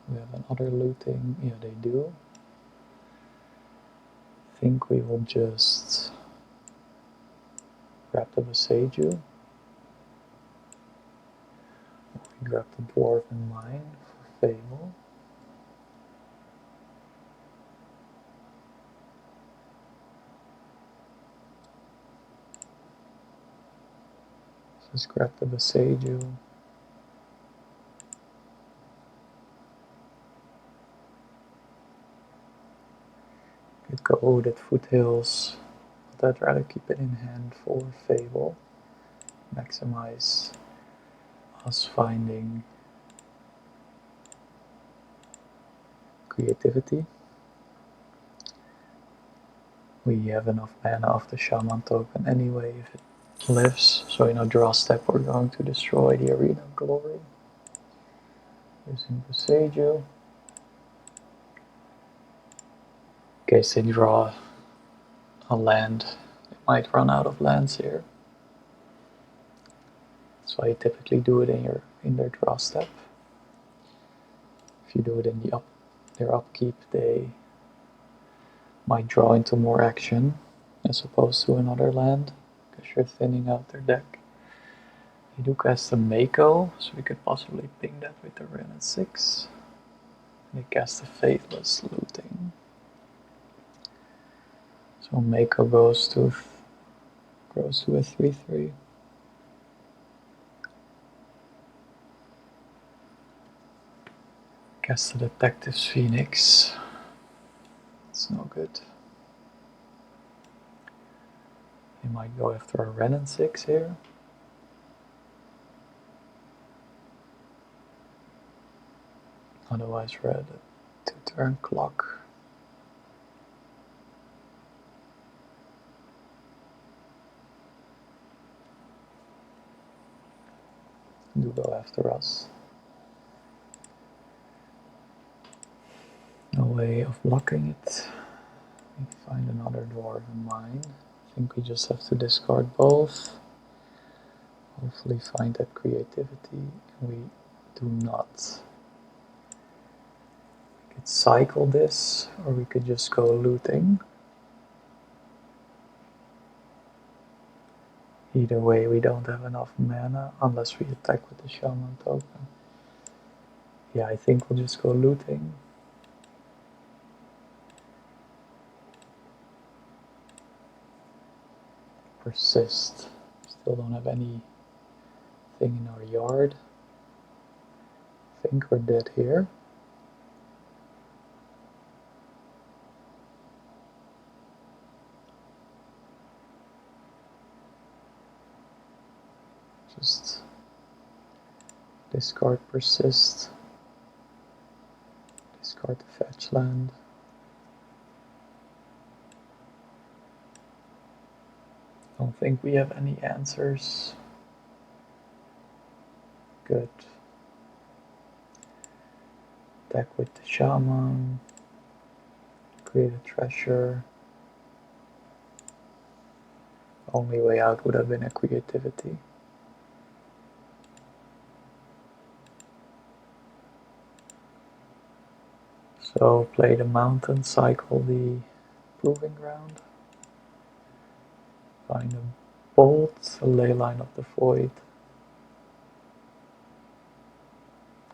We have another looting. Yeah, they do. I think we will just grab the Seiju. We grab the Dwarf and Mine for Fable. Let's grab the Seiju. Could go Oded Foothills, but I'd rather keep it in hand for Fable. Maximize us finding creativity. We have enough mana off the Shaman token anyway if it lives, so draw step we're going to destroy the Arena of Glory. Using the Seiju. In case they draw a land, they might run out of lands here. That's why you typically do it in their draw step. If you do it in their upkeep, they might draw into more action as opposed to another land, because you're thinning out their deck. They do cast a Mako, so we could possibly ping that with the Ren at 6. They cast a Faithless Looting. So Mako grows to a 3/3. Cast the Detective's Phoenix. It's no good. They might go after a Ren and 6 here. Otherwise we're at a 2-turn clock. do go after us. No way of blocking it. We find another dwarven mine. I think we just have to discard both. Hopefully find that creativity. We do not. We could cycle this, or we could just go looting. Either way, we don't have enough mana unless we attack with the shaman token. Yeah, I think we'll just go looting. Persist. Still don't have anything in our yard. I think we're dead here. Just discard Persist. Discard the fetch land. Don't think we have any answers. Good. Attack with the shaman. Create a treasure. Only way out would have been a creativity. So play the mountain, cycle the proving ground. Find a bolt, a ley line of the void.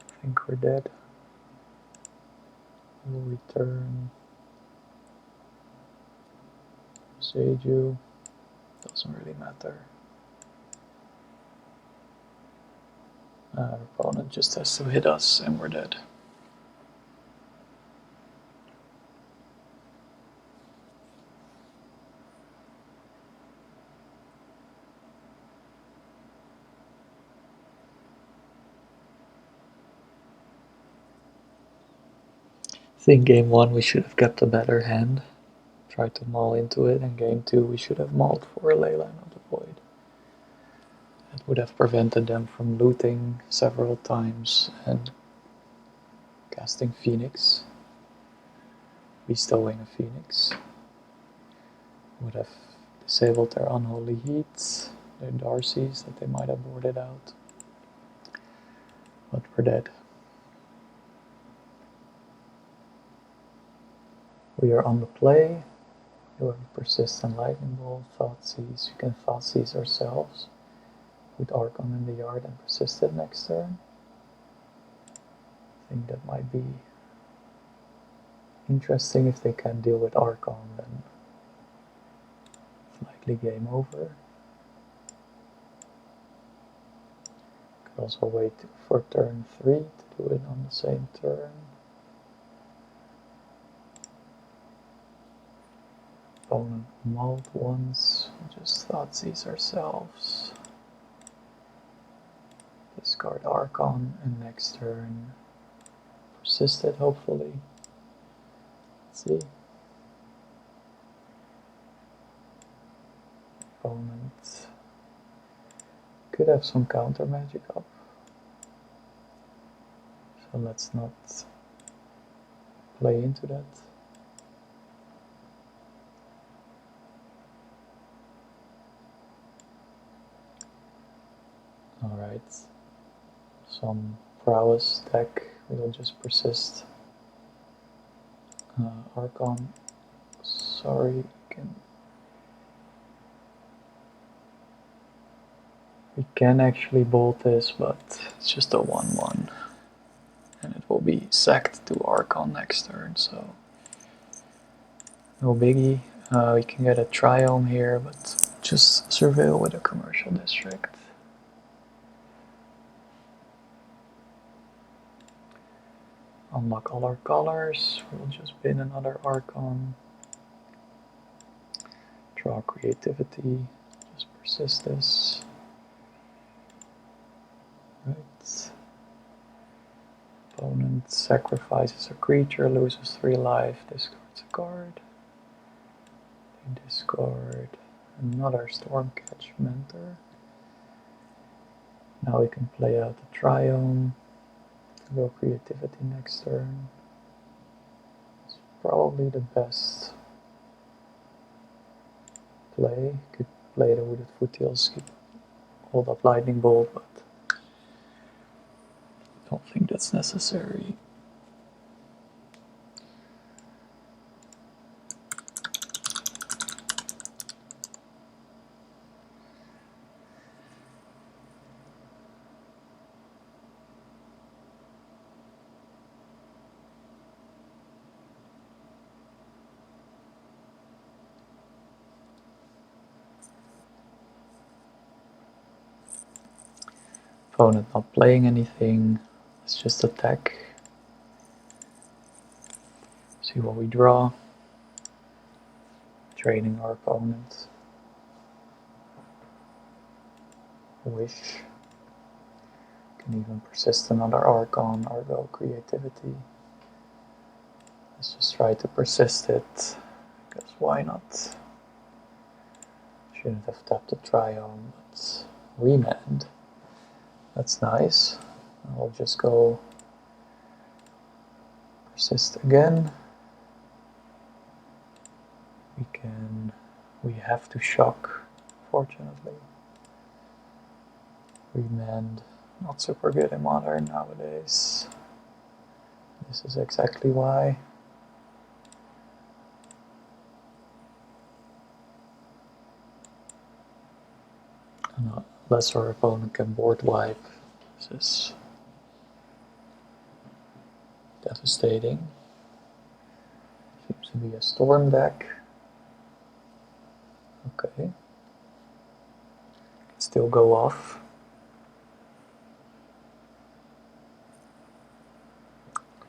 I think we're dead. We'll return. Seiju. Doesn't really matter. Our opponent just has to hit us and we're dead. I think game 1 we should have kept a better hand. Tried to maul into it, and game 2 we should have mauled for a ley line of the void. It would have prevented them from looting several times and casting Phoenix, bestowing a Phoenix. Would have disabled their Unholy Heat, their Darcies that they might have boarded out. But we're dead. We are on the play. We have a Persistent Lightning Bolt, Thoughtseize. We can Thoughtseize ourselves. Put Archon in the yard and Persist it next turn. I think that might be interesting. If they can deal with Archon, then it's likely game over. Could also wait for turn 3 to do it on the same turn. Opponent mauled once, we just Thoughtseize ourselves. Discard Archon, and next turn Persist it, hopefully. Let's see. Opponent could have some counter magic up. So let's not play into that. Alright. Some prowess deck, we'll just Persist. Archon, sorry, we can actually bolt this, but it's just a 1/1. And it will be sacked to Archon next turn, so no biggie. We can get a Triome here, but just surveil with a commercial district. Unlock all our colors. We'll just bin another Archon. Draw creativity. Just Persist this. Right. Opponent sacrifices a creature, loses 3 life, discards a card. They discard another Stormcatch Mentor. Now we can play out the Triome, go Creativity next turn. It's probably the best play. Could play the Wooded Foothills, keep hold up Lightning Bolt, but I don't think that's necessary. Opponent not playing anything, let's just attack. See what we draw. Draining our opponent. Wish. Can even persist another Archon or go Creativity. Let's just try to persist it, because why not? Shouldn't have tapped the Triome, but remand. That's nice. I'll just go persist again. We have to shock, fortunately. Remand, not super good in Modern nowadays. This is exactly why. Unless our opponent can board wipe, this is devastating. Seems to be a storm deck. Okay. Can still go off.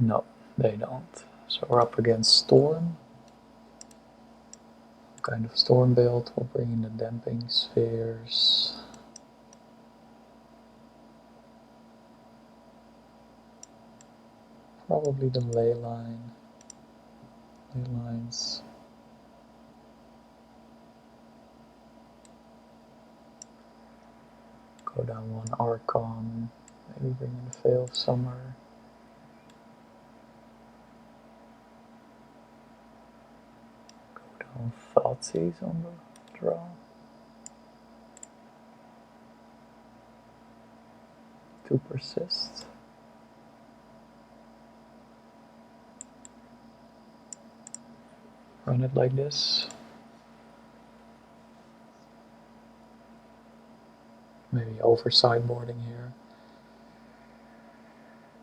No, they don't. So we're up against Storm. What kind of Storm build? We'll bring in the Damping Spheres. Probably the ley lines. Go down one Archon, maybe bring in the Veil of Summer. Go down Thoughtseize on the draw. To persist. Run it like this. Maybe over sideboarding here.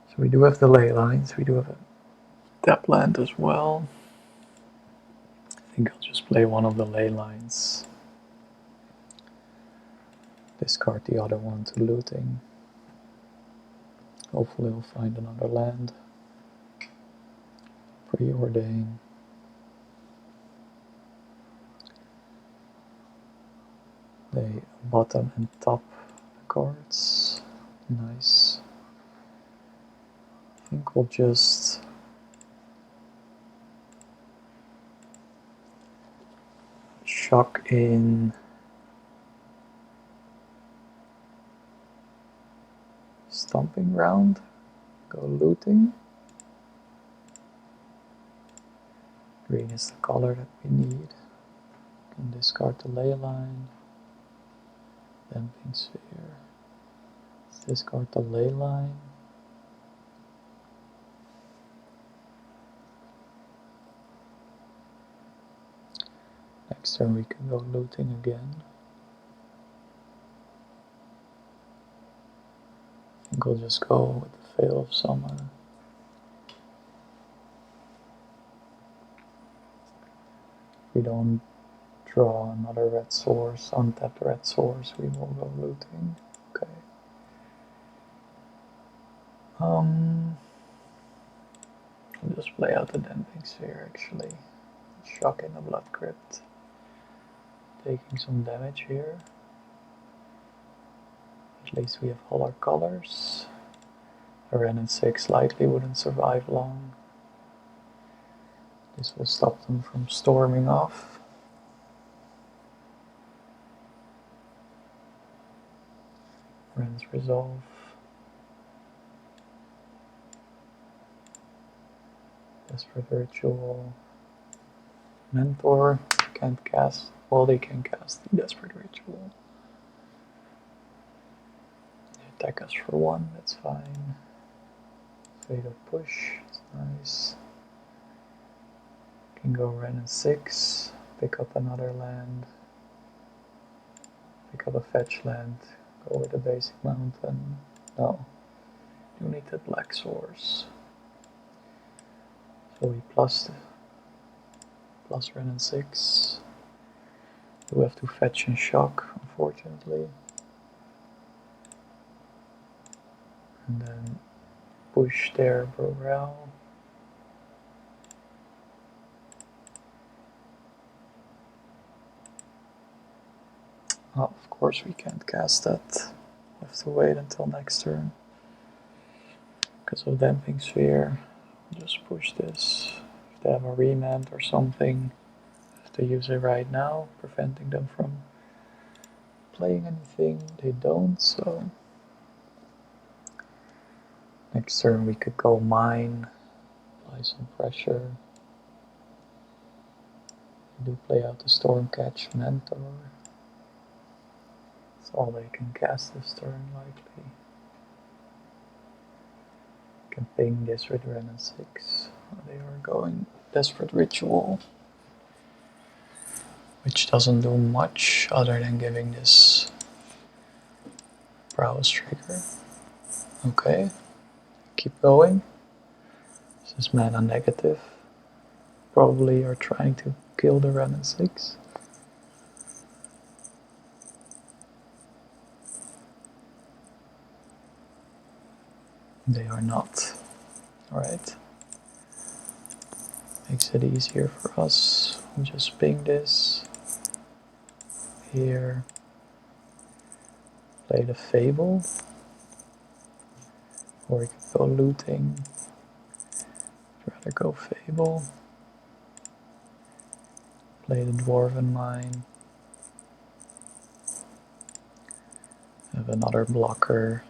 So we do have the ley lines, we do have a tap land as well. I think I'll just play one of the ley lines. Discard the other one to looting. Hopefully we'll find another land. Preordain. They bottom and top the cards. Nice. I think we'll just shock in Stomping Ground, go looting. Green is the color that we need. Can discard the ley line. Damping Sphere. Let's discard the ley line. Next turn we can go looting again. I think we'll just go with the Veil of Summer. If we don't draw another red source, untapped red source, we will go looting. Okay. I'll just play out the Damping Sphere actually. Shock in the Blood Crypt. Taking some damage here. At least we have all our colors. A Ren and 6 likely wouldn't survive long. This will stop them from storming off. Ren's Resolve. Desperate Ritual. Mentor can't cast, well, they can cast the Desperate Ritual. They attack us for 1, that's fine. Fatal Push, it's nice. Can go Ren and 6, pick up another land, pick up a fetch land, go with a basic mountain. No, you need the Black Source. So we plus Ren and 6. You have to fetch and shock, unfortunately. And then push their Burrell. Oh, of course we can't cast that. We have to wait until next turn. Because of Damping Sphere. Just push this. If they have a remand or something, if they use it right now, preventing them from playing anything. They don't, so next turn we could go mine, apply some pressure. They do play out the Stormcatch Mentor. That's all they can cast this turn, likely. Can ping this with Ren and 6. They are going Desperate Ritual, which doesn't do much other than giving this Prowess trigger. Okay, keep going. This is mana negative. Probably are trying to kill the Ren and 6. They are not. Alright. Makes it easier for us. We just ping this here. Play the Fable. Or we could go looting. I'd rather go Fable. Play the Dwarven Mine. Have another blocker.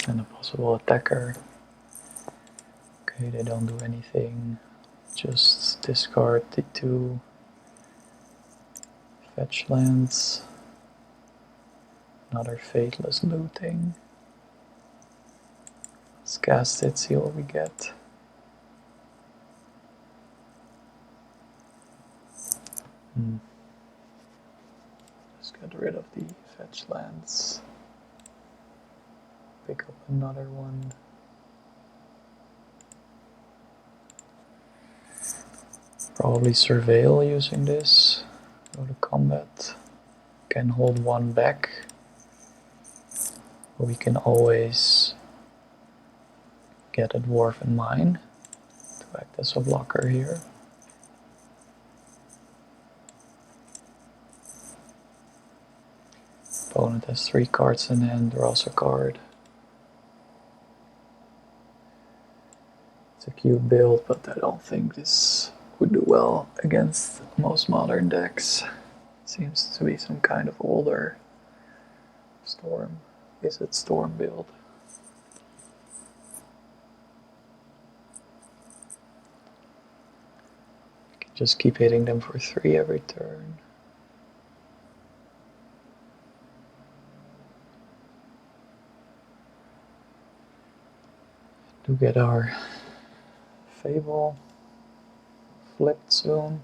And a possible attacker. Okay, they don't do anything. Just discard the 2 fetch lands. Another Fateless looting. Let's cast it, see what we get. Just get rid of the fetch lands. Pick up another one. Probably Surveil using this. Go to combat. Can hold 1 back. But we can always get a Dwarven Mine to act as a blocker here. Opponent has 3 cards in hand, draws a card. It's a cute build, but I don't think this would do well against most modern decks. Seems to be some kind of older Storm. Is it Storm build? You can just keep hitting them for 3 every turn. To get our Fable flipped soon.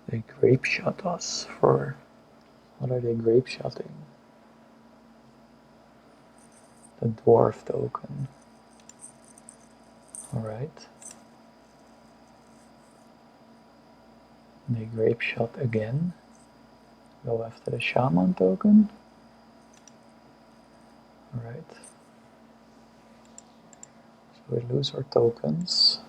They grape shot us for, what are they grape shotting? The dwarf token. Alright. They grape shot again. Go after the shaman token. Alright. So we lose our tokens.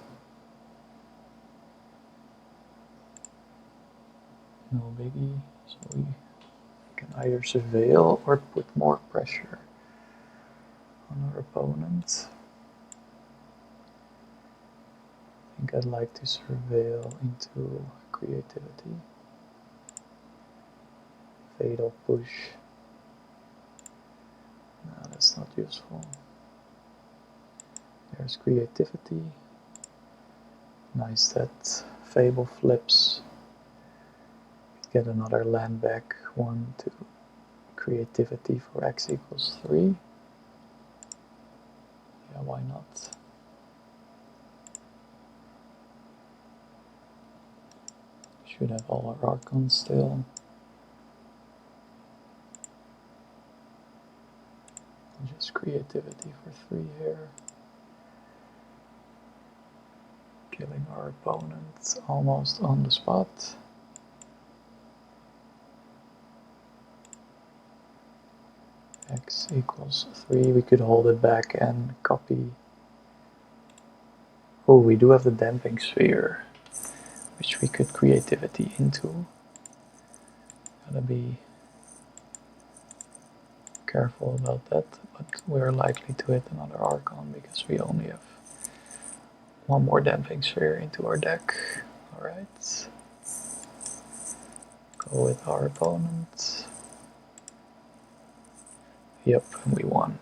No biggie. So we can either surveil or put more pressure on our opponent. think I'd like to surveil into creativity. Fatal push. No, that's not useful. There's creativity. Nice that Fable flips. Get another land back. 1 to creativity for x equals 3. Yeah, why not? Should have all our Archons still. Just creativity for 3 here. Killing our opponent almost on the spot. X equals 3. We could hold it back and copy. Oh, we do have the damping sphere, which we could creativity into. Gotta be careful about that, but we're likely to hit another Archon because we only have 1 more damping sphere into our deck. Alright. Go with our opponent. Yep, and we won.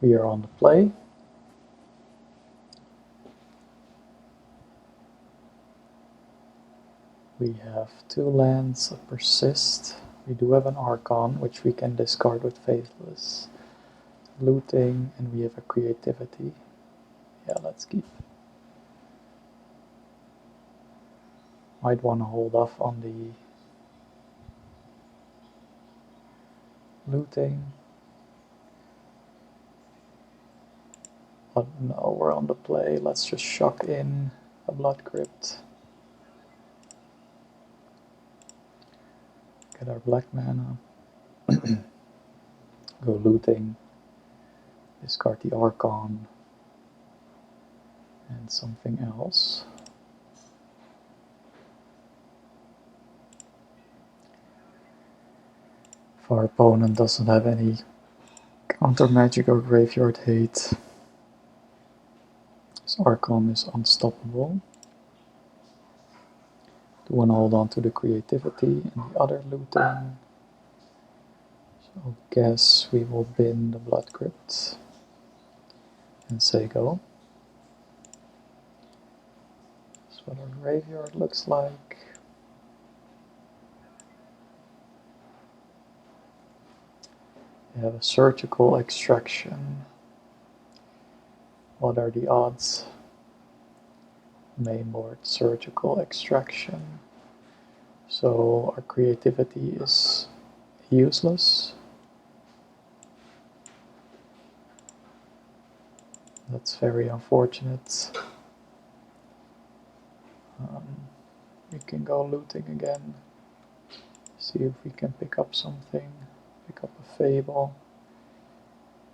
We are on the play. We have 2 lands, a Persist. We do have an Archon, which we can discard with Faithless. Looting, and we have a creativity. Yeah, let's keep. Might want to hold off on the looting. But no, we're on the play. Let's just shock in a Blood Crypt. Get our black mana. Go looting. Discard the Archon. And something else. If our opponent doesn't have any counter magic or graveyard hate, this Archon is unstoppable. Do want to hold on to the creativity and the other looting. So I guess we will bin the Blood Crypt and say go. That's what our graveyard looks like. We have a surgical extraction. What are the odds? Mainboard surgical extraction. So our creativity is useless. That's very unfortunate. We can go looting again. See if we can pick up something. Pick up a Fable.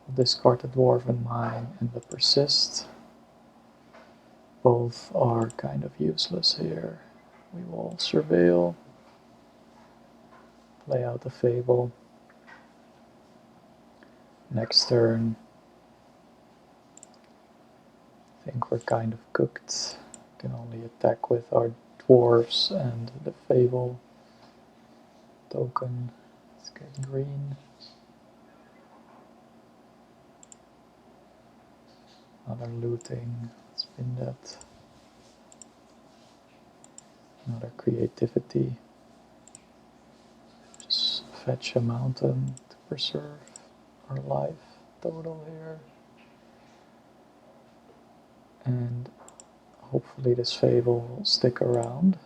We'll discard the Dwarven Mine and the Persist. Both are kind of useless here. We will surveil. Play out the Fable. Next turn. I think we're kind of cooked. Can only attack with our dwarves and the Fable token. Let's get green. Another looting. Let's spin that. Another creativity. Just fetch a mountain to preserve our life total here. And hopefully this Fable will stick around.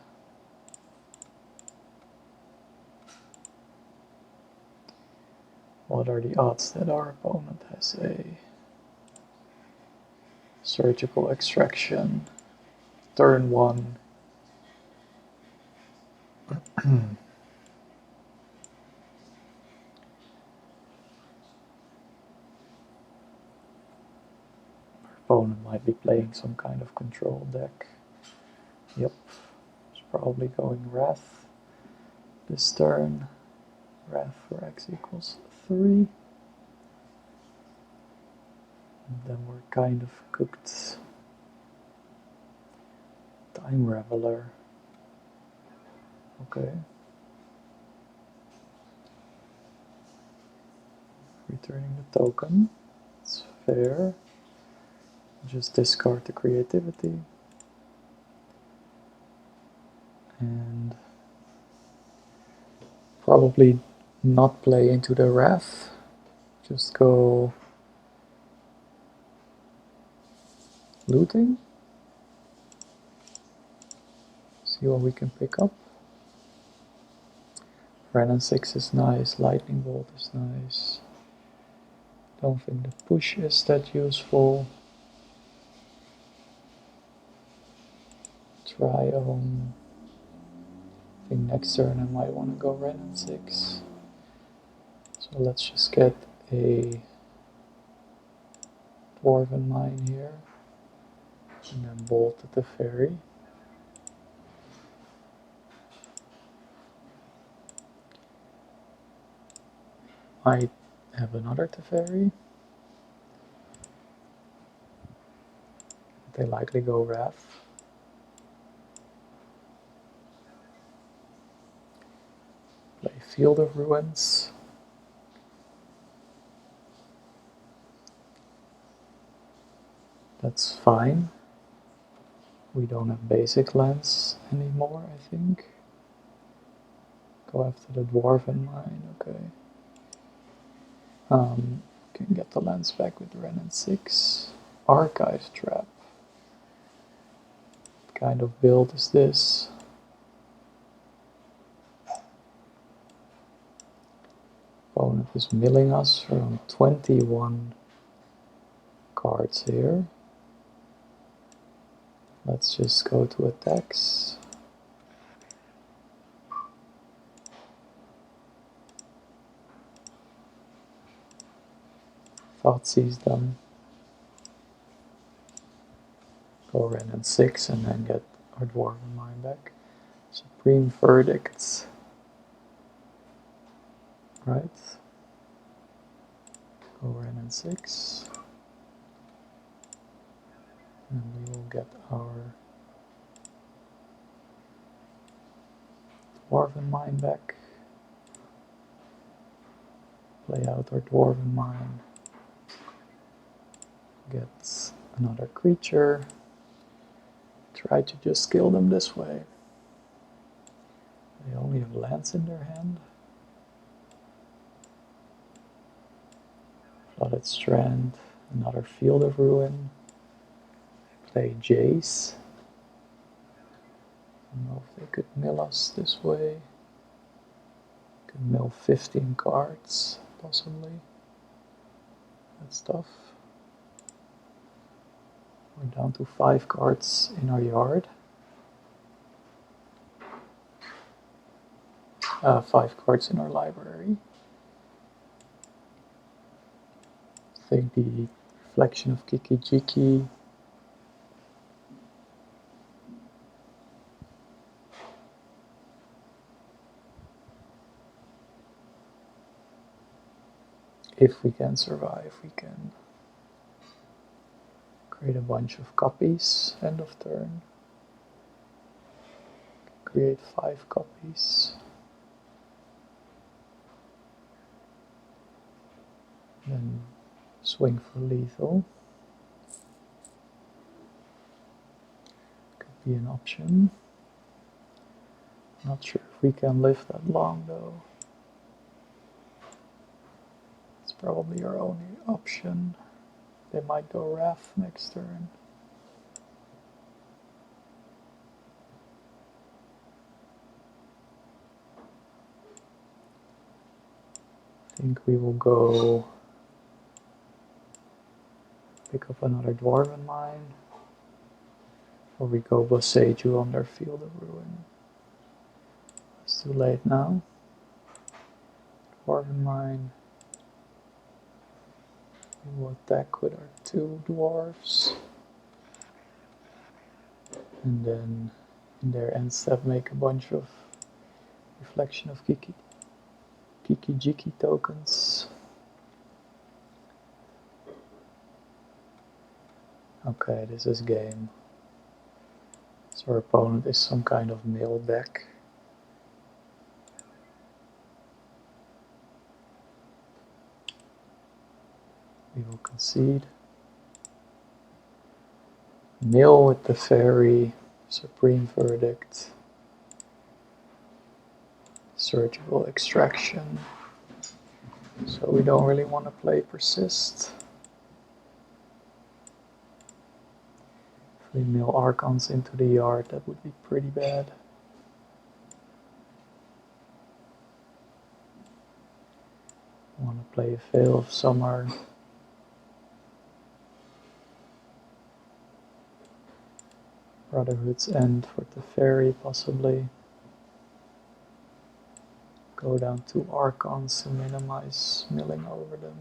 What are the odds that our opponent has a surgical extraction? Turn 1. Our opponent might be playing some kind of control deck. Yep, it's probably going Wrath this turn. Wrath for x equals 3. Then we're kind of cooked. Time Reveler. Okay. Returning the token. It's fair. Just discard the creativity. And probably not play into the Wrath. Just go looting. See what we can pick up. Renin 6 is nice, Lightning Bolt is nice. Don't think the push is that useful. Triome. I think next turn I might want to go Renin 6. So let's just get a Dwarven Mine here. And then bolt at the Fairy. Might have another Teferi. They likely go Wrath. Play Field of Ruins. That's fine. We don't have basic lands anymore, I think. Go after the Dwarven Mine, okay. Can get the lands back with Renin 6. Archive Trap. What kind of build is this? Opponent is milling us from 21 cards here. Let's just go to attacks. Thoughtseize them. Go Renin 6 and then get our Dwarven Mine back. Supreme Verdict. Right. Go Renin 6. And we will get our Dwarven Mine back. Play out our Dwarven Mine. Get another creature. Try to just kill them this way. They only have lands in their hand. Flooded Strand. Another Field of Ruin. Play Jace. I don't know if they could mill us this way. Could mill 15 cards, possibly. That's tough. We're down to 5 cards in our yard. 5 cards in our library. I think the Reflection of Kiki-Jiki. If we can survive, we can create a bunch of copies, end of turn. Create 5 copies. Then swing for lethal. Could be an option. Not sure if we can live that long though. It's probably our only option. They might go Wrath next turn. I think we will go pick up another Dwarven Mine. Or we go Boseiju on their Field of Ruin. It's too late now. Dwarven Mine. We will attack with our 2 dwarves. And then in their end step make a bunch of Reflection of Kiki-Jiki tokens. Okay, this is game. So our opponent is some kind of mill deck. We will concede. Mill with the fairy, supreme verdict, surgical extraction. So we don't really want to play persist. If we mill Archons into the yard, that would be pretty bad. I want to play a Veil of Summer. Brotherhood's End for the fairy, possibly. Go down to Archons to minimize milling over them.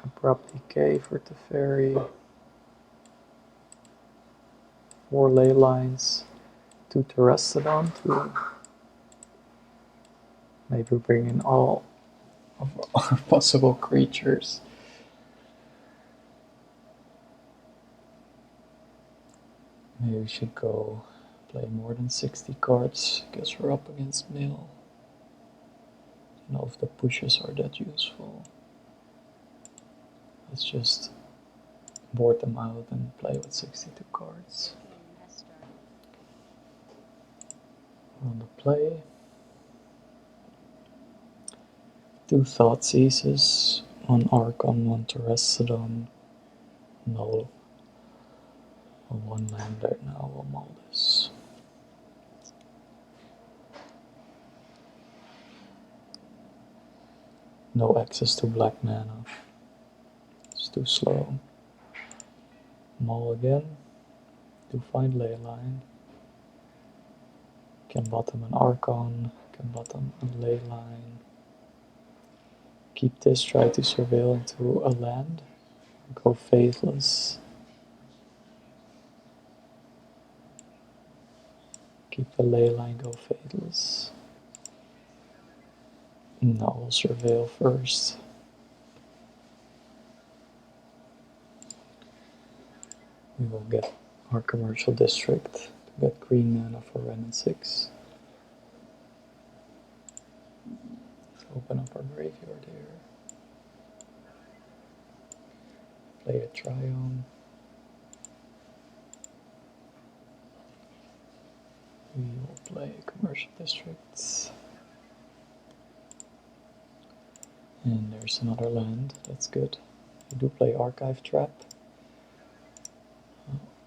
Abrupt Decay for the fairy. 4 ley lines. 2 Terrestodon to maybe bring in all of our possible creatures. Maybe we should go play more than 60 cards, because we're up against mill. I don't know if the pushes are that useful. Let's just board them out and play with 62 cards. On the play. 2 Thoughtseizes, 1 Archon, 1 Terrestodon, no. A 1-lander, now we'll mull this. No access to black mana. It's too slow. Mull again. To find Leyline. Can bottom an Archon, can bottom a Leyline. Keep this, try to surveil into a land. Go Faithless. Keep the Leyline, go Faithless. No, we'll surveil first. We will get our commercial district to get green mana for Ren and 6. Let's open up our graveyard here. Play a Triome. We will play commercial districts. And there's another land, that's good. We do play Archive Trap.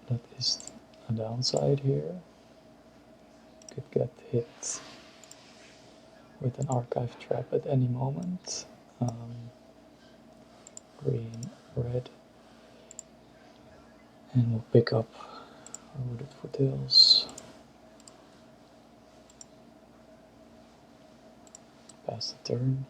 That is a downside here. Could get hit with an Archive Trap at any moment. Green, red. And we'll pick up our Wooded Foothills. Pass the turn.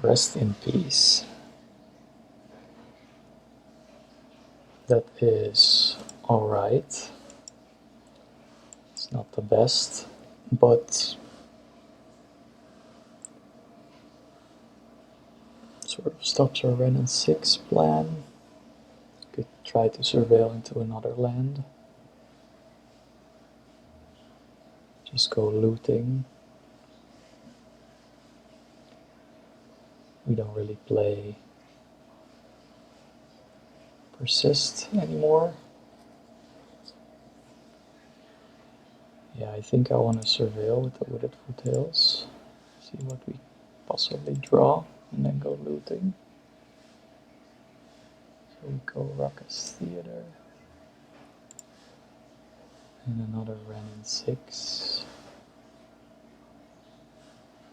Rest in peace. That is alright. It's not the best, but sort of stops our Ren and 6 plan. Could try to surveil into another land. Just go looting. We don't really play Persist anymore. Yeah, I think I want to surveil with the Wooded Foothills. See what we possibly draw, and then go looting. So we go Ruckus Theater. And another Ren and 6.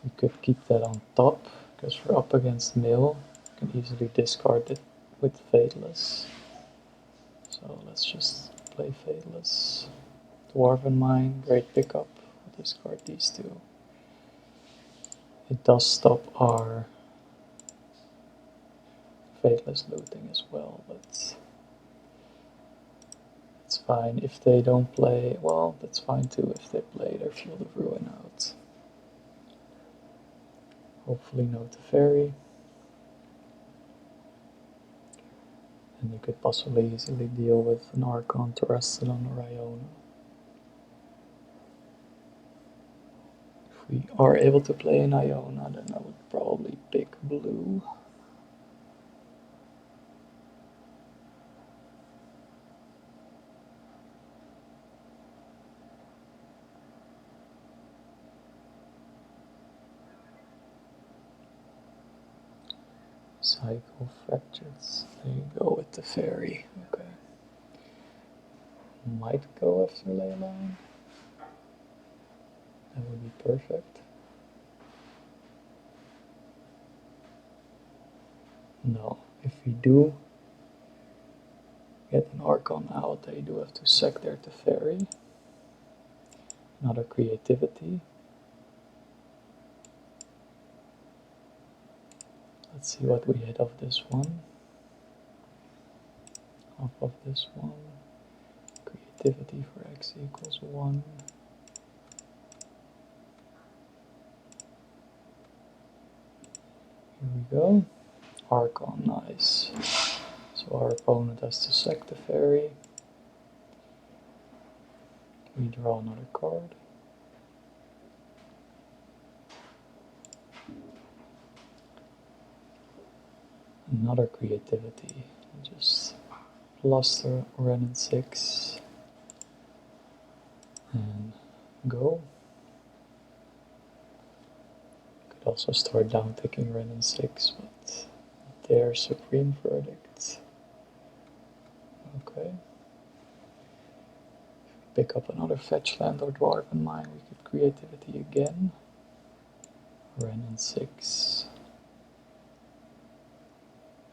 We could keep that on top, because we're up against mill, you can easily discard it with Fadeless. So let's just play Fadeless. Dwarven Mine, great pickup. We'll discard these two. It does stop our Fadeless looting as well, but it's fine if they don't play. Well, that's fine too if they play their Field of Ruin out. Hopefully no Teferi. And you could possibly easily deal with an Archon Terrestrial or Iona. If we are able to play an Iona, then I would probably pick blue. Cycle Fractures. There you go with the fairy. Okay. Might go after Leyline. That would be perfect. No, if we do get an Archon out, they do have to sack their Teferi. Another Creativity. Let's see what we hit off this one. Off of this one. Creativity for X equals 1. Here we go. Archon, nice. So our opponent has to sack the fairy. We draw another card. Another Creativity. Just bluster Renin 6 and go. Could also start down ticking Renin 6, but their Supreme Verdict. Okay. If we pick up another fetch land or Dwarven Mine, we could Creativity again. Renin 6.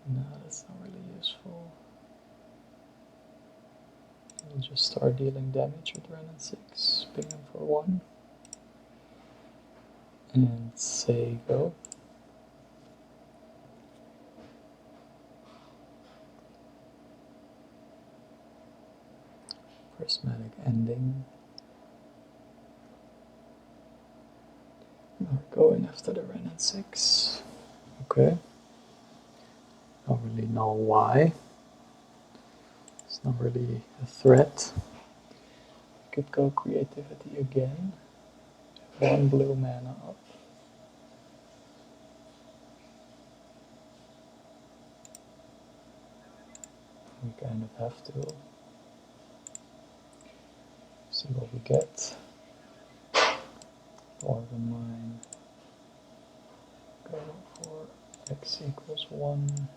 No, that's not really useful. We'll just start dealing damage with Renin 6, ping him for 1. And say go. Prismatic Ending. We're going after the Renin 6. Okay. Don't really know why. It's not really a threat. Could go Creativity again. 1 blue mana up. We kind of have to see what we get. Dwarven Mine. Go for X equals 1.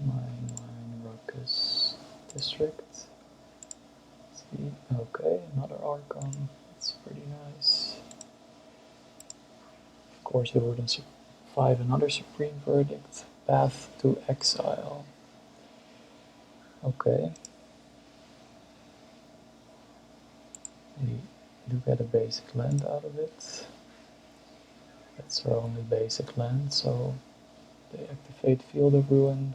Mine, Ruckus, District. See, okay, another Archon. That's pretty nice. Of course, it wouldn't survive another Supreme Verdict. Path to Exile. Okay. We do get a basic land out of it. That's our only basic land, so they activate Field of Ruin.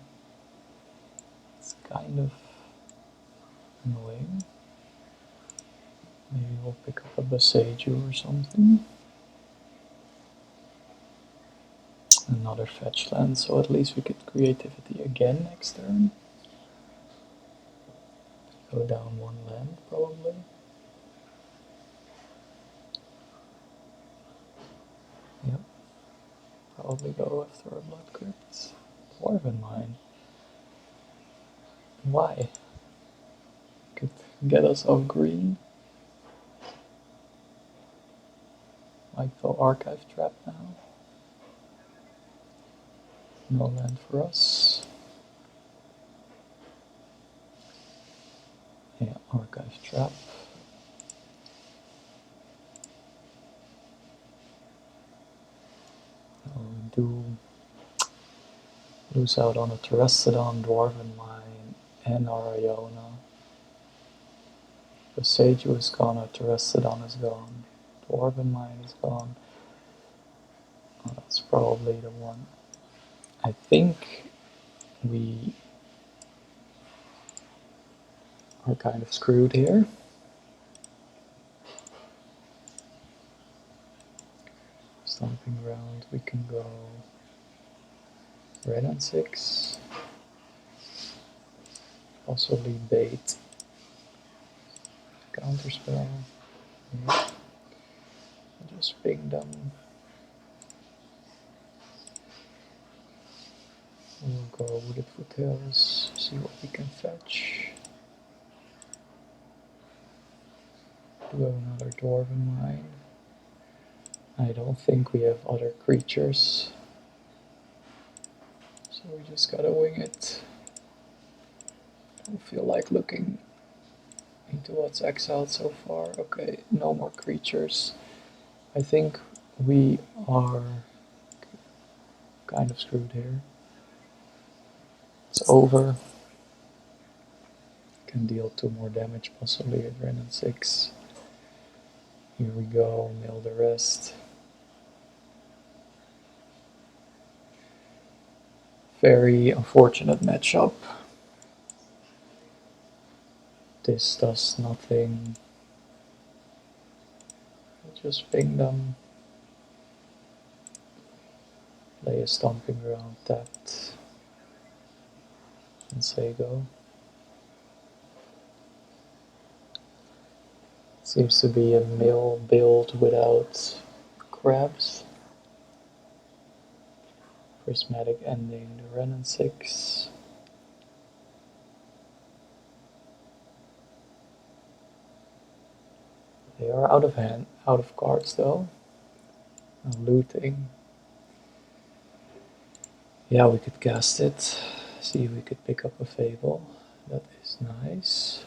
It's kind of annoying. Maybe we'll pick up a Boseiju or something. Another fetch land, so at least we get Creativity again next turn. Go down 1 land, probably. Yep. Probably go after our Blood Crypts. Dwarven Mine. Why? Could get us off green. Might go Archive Trap now. No land for us. Yeah, Archive Trap. Oh, Lose out on a Terrestodon, Dwarven Mine, and our Iona. The Saju is gone, our Terrestodon is gone, Dwarven Mine is gone. Oh, that's probably the one. I think we are kind of screwed here. Stomping around, we can go red on 6. Possibly bait. Counterspell. Yeah. Just ping them. We'll go Wooded Foothills, see what we can fetch. Do have another Dwarven Mine. I don't think we have other creatures, so we just gotta wing it. Don't feel like looking into what's exiled so far. Okay, no more creatures. I think we are kind of screwed here. It's over. Can deal 2 more damage possibly at Renin 6. Here we go, mill the rest. Very unfortunate matchup. This does nothing. I'll just ping them. Play a Stomping Ground tapped. And say go. Seems to be a mill build without crabs. Prismatic ending the Renin 6. They are out of hand, out of cards though. No looting. Yeah, we could cast it. See if we could pick up a Fable. That is nice.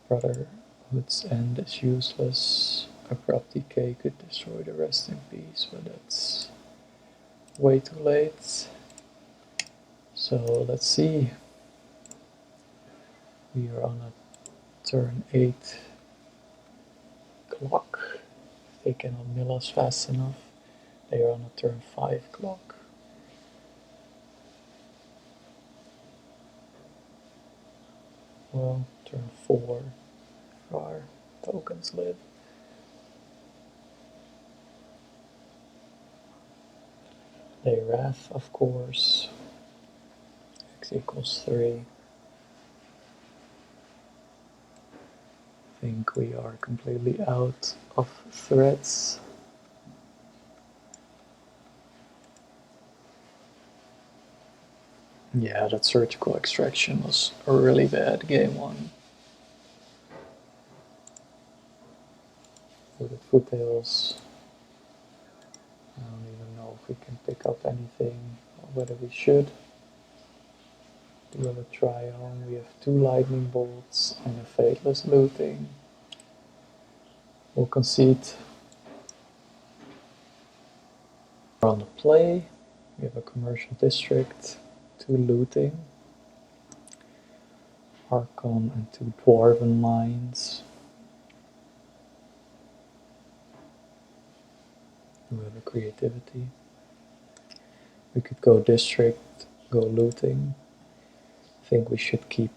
Brotherhood's End is useless. Abrupt Decay could destroy the Rest in Peace, but that's way too late. So let's see. We are on a turn 8 clock. They cannot mill us fast enough. They are on a turn 5 clock. Well, turn 4 if our tokens live. They Wrath, of course. X equals 3. I think we are completely out of threats. Yeah, that surgical extraction was really bad game 1. With the Foothills. I don't even know if we can pick up anything, or whether we should. Do have a Triome, we have 2 Lightning Bolts and a Fateless Looting. We'll concede. On the play, we have a Commercial District, 2 Looting, Archon and 2 Dwarven Mines. We have a Creativity. We could go District, go Looting. I think we should keep.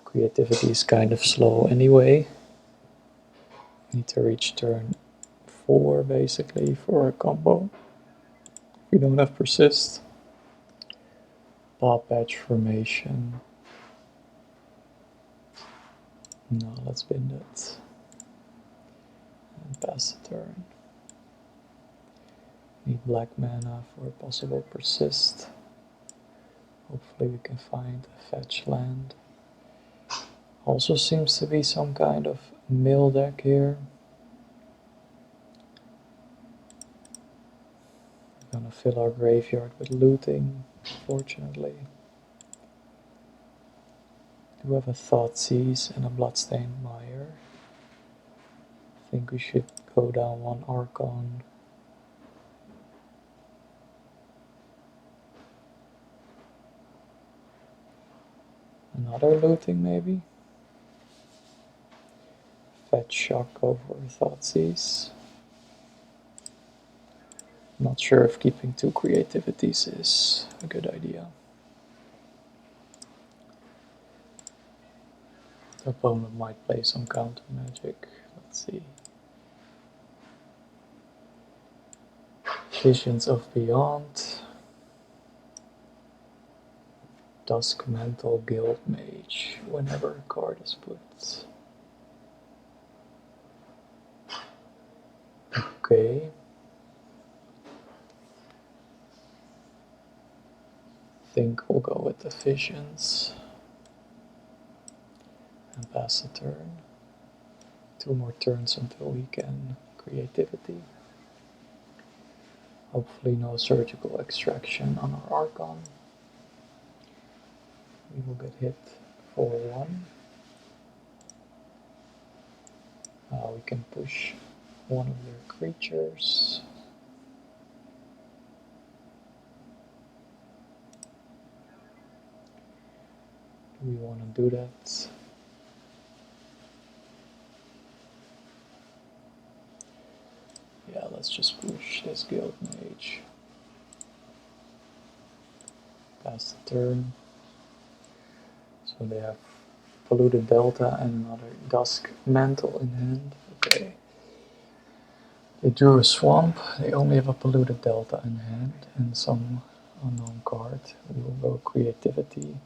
Creativity is kind of slow anyway. Need to reach turn 4 basically for a combo. We don't have Persist. Paw Patch Formation. No, let's bin that. And pass the turn. Need black mana for a possible Persist. Hopefully we can find a fetch land. Also seems to be some kind of mill deck here. We're gonna fill our graveyard with looting, fortunately. We do have a Thoughtseize and a Bloodstained Mire. I think we should go down 1 Archon. Another looting maybe? Fetch shock over Thoughtseize. Not sure if keeping 2 creativities is a good idea. The opponent might play some counter magic. Let's see. Visions of Beyond. Dusk Mantle Guild Mage. Whenever a card is put. Okay. I think we'll go with the Visions. And pass the turn. 2 more turns until we can Creativity. Hopefully no surgical extraction on our Archon. We will get hit for 1. We can push one of their creatures. Do we want to do that? Yeah, let's just push this Guild Mage. Pass the turn. So they have Polluted Delta and another Dusk Mantle in hand. Okay. They drew a Swamp. They only have a Polluted Delta in hand and some unknown card. We will go Creativity.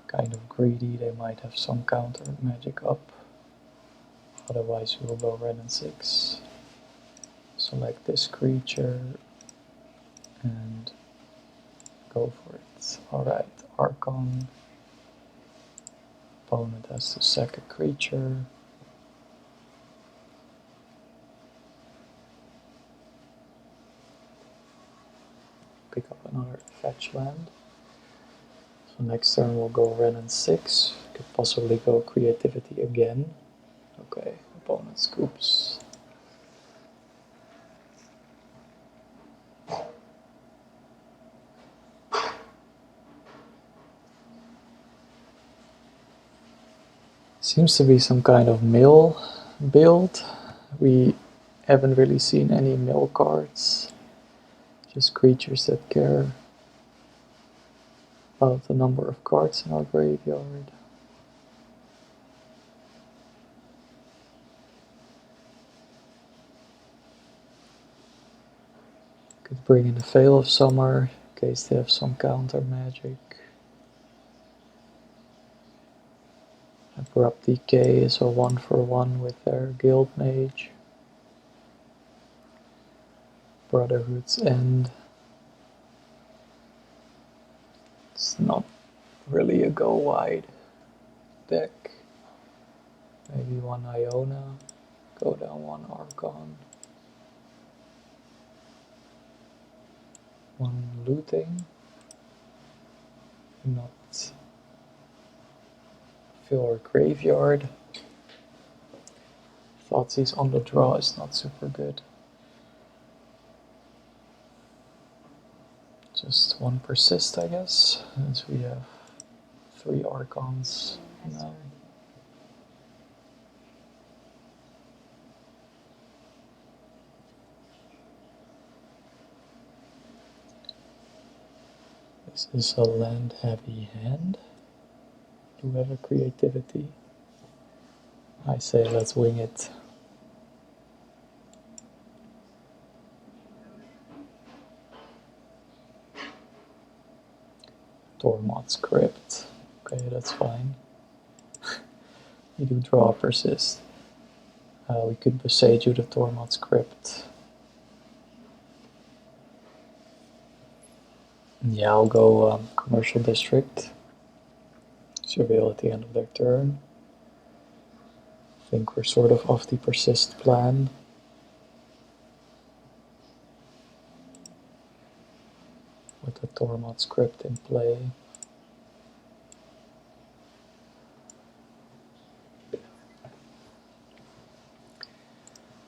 Kind of greedy, they might have some counter magic up. Otherwise we will go red and 6. Select this creature and go for it. Alright, Archon. Opponent has to sack a creature. Pick up another fetch land. So next turn we'll go red and 6. Could possibly go Creativity again. Okay, opponent scoops. Seems to be some kind of mill build. We haven't really seen any mill cards. Just creatures that care about the number of cards in our graveyard. Could bring in the Veil of Summer in case they have some counter magic. Abrupt Decay is a 1-for-1 with their Guild Mage. Brotherhood's End. It's not really a go wide deck. Maybe 1 Iona, go down 1 Archon. 1 looting. Not fill our graveyard. Thoughtseize on the draw is not super good. Just 1 Persist, I guess, since we have 3 Archons now. This is a land-heavy hand. Do we have a Creativity? I say let's wing it. Tormod's Crypt. Okay, that's fine. We do draw a Persist. We could Beseiju the Tormod's Crypt. Yeah, I'll go Commercial District. Surveil at the end of their turn. I think we're sort of off the Persist plan. With the Tormod's Crypt in play.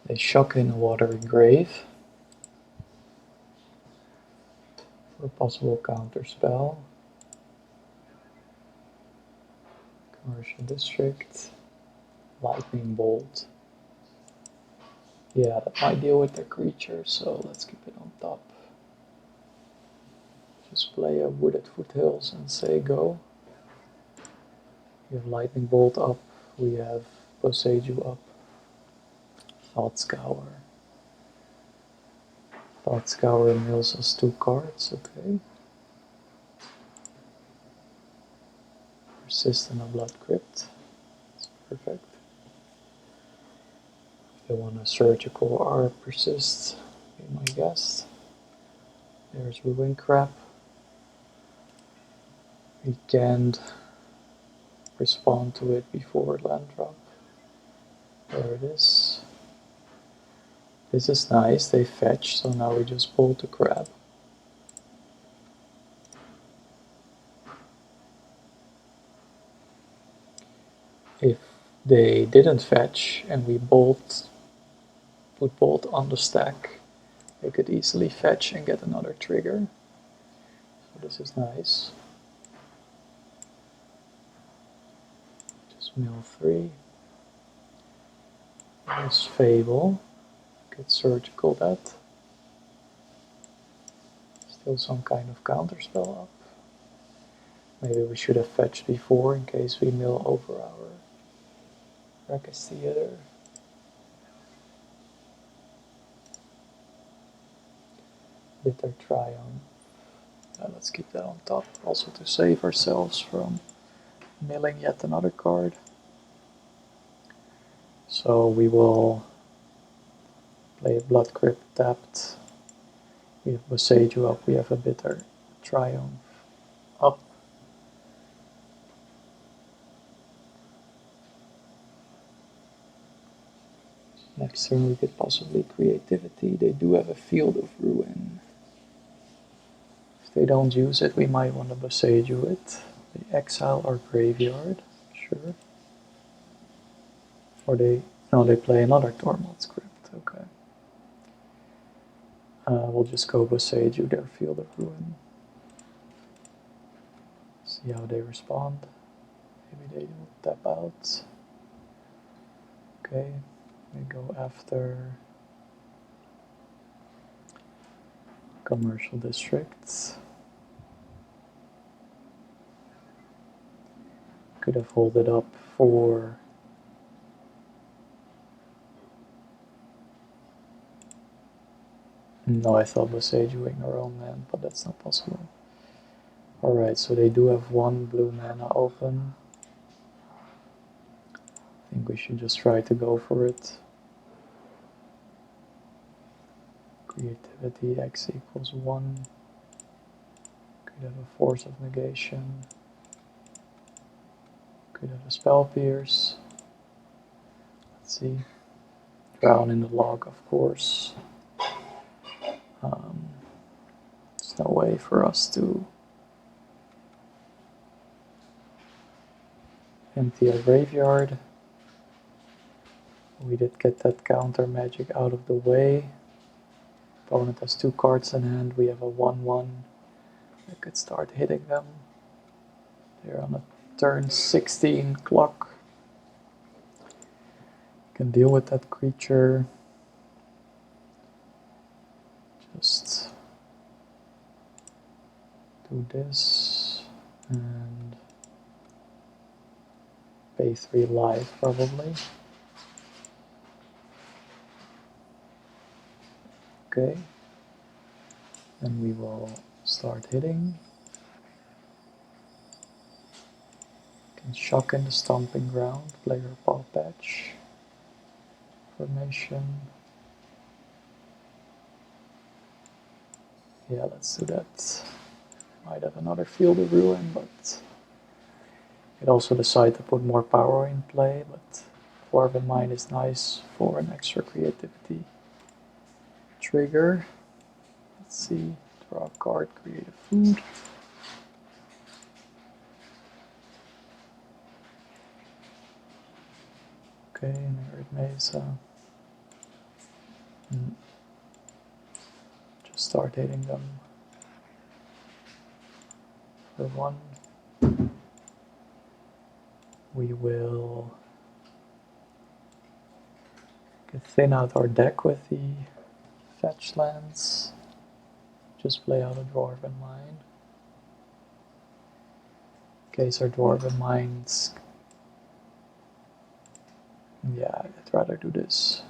They shock in a Watery Grave. For a possible counter spell. Commercial District, Lightning Bolt. Yeah, that might deal with the creature, so let's keep it on top. Just play a Wooded Foothills and say go. We have Lightning Bolt up, we have Boseiju up. Thought Scour. Thought Scour mills us 2 cards, okay. Persist and a Blood Crypt. That's perfect. If they want a surgical or persist, be my guest. There's Ruin Crap. We can't respond to it before land drop. There it is. This is nice, they fetch, so now we just pull the crab. If they didn't fetch and we put bolt on the stack, they could easily fetch and get another trigger. So this is nice. Just mill 3. There's Fable. Get surgical that. Still some kind of counterspell up. Maybe we should have fetched before in case we mill over our Ruckus Theater. Bitter Triumph. Let's keep that on top, also to save ourselves from milling yet another card. So we will play a Blood Crypt tapped. We have Boseiju up, we have a Bitter Triumph up. Next turn we could possibly Creativity. They do have a Field of Ruin. If they don't use it, we might want to Boseiju it. They exile our graveyard, sure. Or they play another Tormod's Crypt, okay. We'll just go Boseiju their Field of Ruin. See how they respond. Maybe they will tap out. Okay, we go after Commercial Districts. Could have held it up for no, I thought Boseiju our own land, but that's not possible. Alright, so they do have 1 blue mana open. I think we should just try to go for it. Creativity X equals 1. Could have a Force of Negation. Could have a Spell Pierce. Let's see. Drown in the Log, of course. There's no way for us to empty our graveyard. We did get that counter magic out of the way. Opponent has 2 cards in hand. We have a 1/1. We could start hitting them. They're on a turn 16 clock. Can deal with that creature. Just do this and pay 3 life probably. Okay, then we will start hitting. Can shock in the stomping ground, play our paw patch formation. Yeah, let's do that. Might have another Field of Ruin, but could also decide to put more power in play, but Dwarven Mine is nice for an extra creativity trigger. Let's see, draw a card, create a food. Okay, Merit Mesa. Just start hitting them for 1. We will thin out our deck with the fetch lands. Just play out a Dwarven Mine. In case our Dwarven Mines... Yeah, I'd rather do this.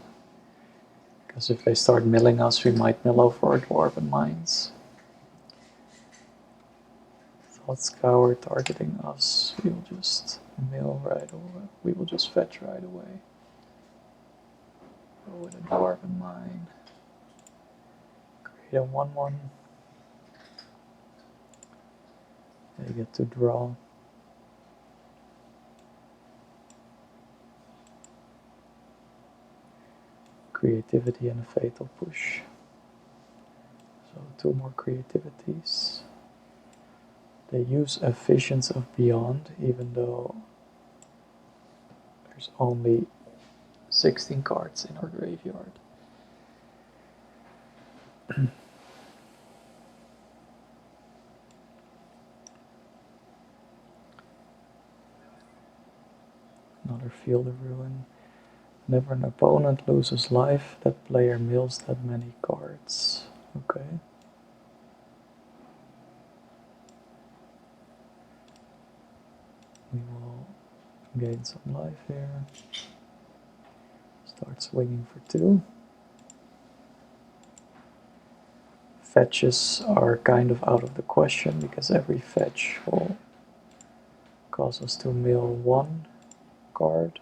Because if they start milling us, we might mill over our Dwarven Mines. Thought Scour targeting us, we will just mill right away. We will just fetch right away. Go with a Dwarven Mine. Create a 1/1. They get to draw. Creativity and a Fatal Push. So 2 more creativities. They use a Visions of Beyond, even though there's only 16 cards in our graveyard. Another Field of Ruin. Whenever an opponent loses life, that player mills that many cards. Okay. We will gain some life here. Start swinging for 2. Fetches are kind of out of the question because every fetch will cause us to mill 1 card.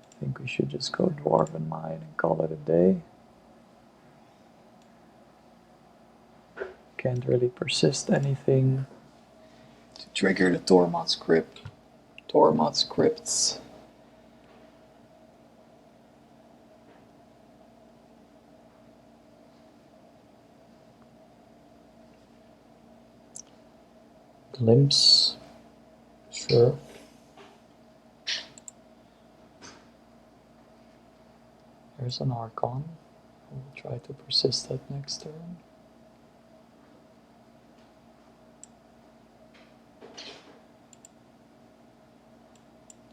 I think we should just go Dwarven Mine and call it a day. Can't really persist anything to trigger the Tormod scripts. Glimpse, sure. There's an Archon. We'll try to persist that next turn.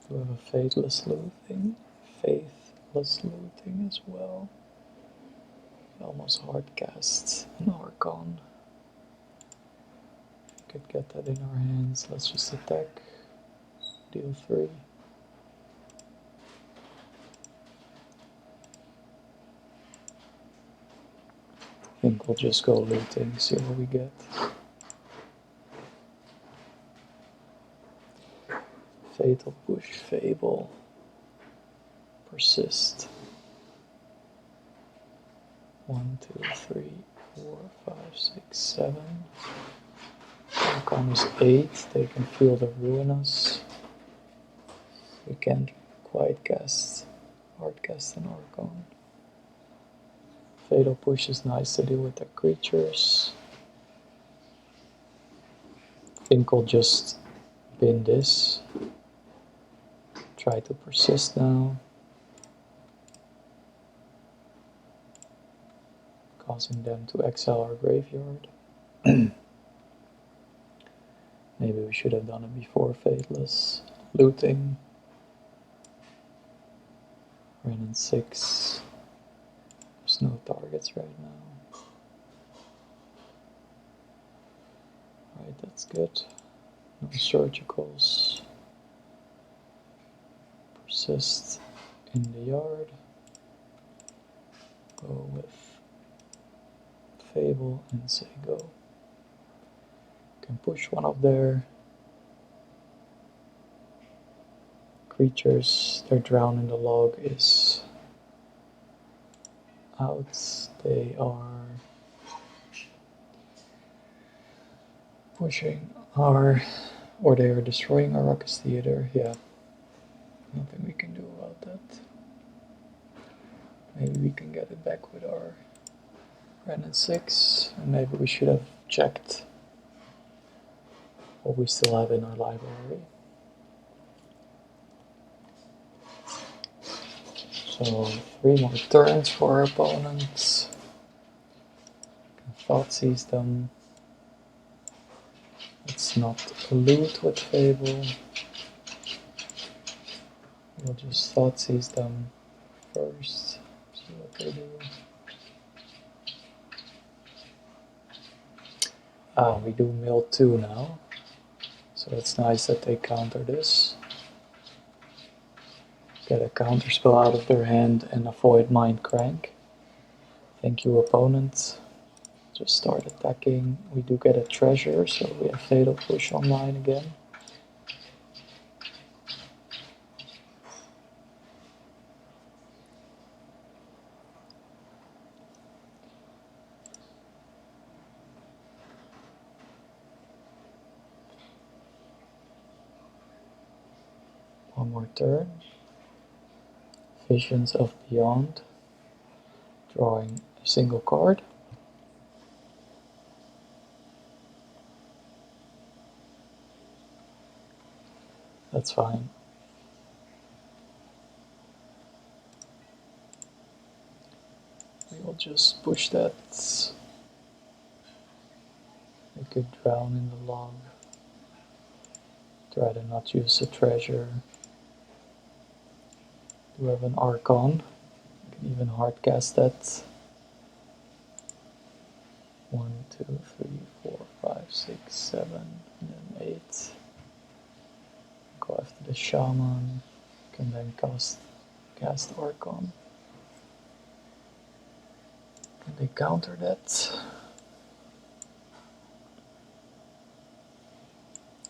Do have a Faithless Looting as well. Almost hard casts an Archon. Could get that in our hands. Let's just attack. Deal 3. I think we'll just go looting, see what we get. Fatal Push, Fable, Persist. 1, 2, 3, 4, 5, 6, 7. Archon is 8. They can Field of Ruin us. We can't quite hard cast an Archon. Fatal Push is nice to deal with the creatures. I think we'll just bin this. Try to persist now. Causing them to exile our graveyard. Maybe we should have done it before Faithless. Looting. Renin 6. There's no targets right now. Right, that's good. No surgicals. Persist in the yard. Go with Fable and say go. Can push one of their creatures. Their Drown in the Log is out. They are pushing or they are destroying our Ruckus Theater. Yeah, nothing we can do about that. Maybe we can get it back with our Renin 6, and maybe we should have checked what we still have in our library. So 3 more turns for our opponents. Thought seize them. Let's not loot with Fable. We'll just thought seize them first, see what they do. We do mill 2 now, so it's nice that they counter this. Get a counter spell out of their hand and avoid Mind Crank. Thank you, opponent. Just start attacking. We do get a treasure, so we have Fatal Push online again. One more turn. Visions of Beyond. Drawing a single card. That's fine. We will just push that. Make it drown in the log. Try to not use a treasure. We have an Archon. You can even hardcast that. 1, 2, 3, 4, 5, 6, 7, and then 8. Go after the Shaman. Can then cast Archon. Can they counter that?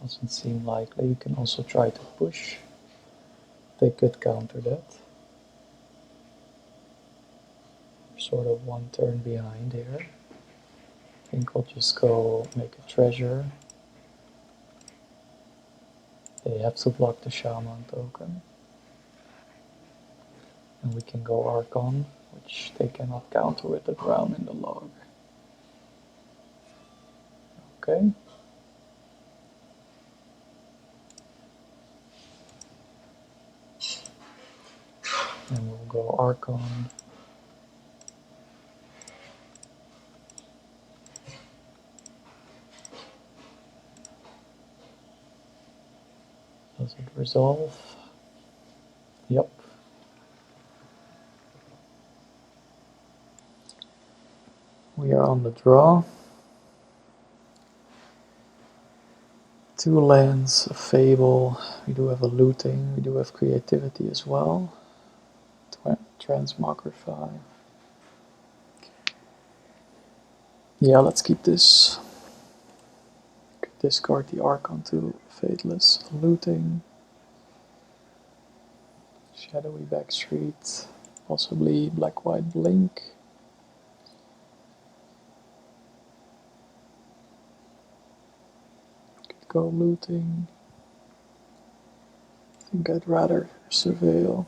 Doesn't seem likely. You can also try to push. They could counter that. Sort of one turn behind here. I think I'll just go make a treasure. They have to block the Shaman token. And we can go Archon, which they cannot counter with the drown in the log. Okay. And we'll go Archon. Does it resolve? Yep. We are on the draw. 2 lands, a Fable. We do have a Looting. We do have Creativity as well. Transmogrify. Yeah, let's keep this. Discard the Archon to Fateless. Looting. Shadowy Backstreet. Possibly Black-White Blink. Could go Looting. I think I'd rather Surveil.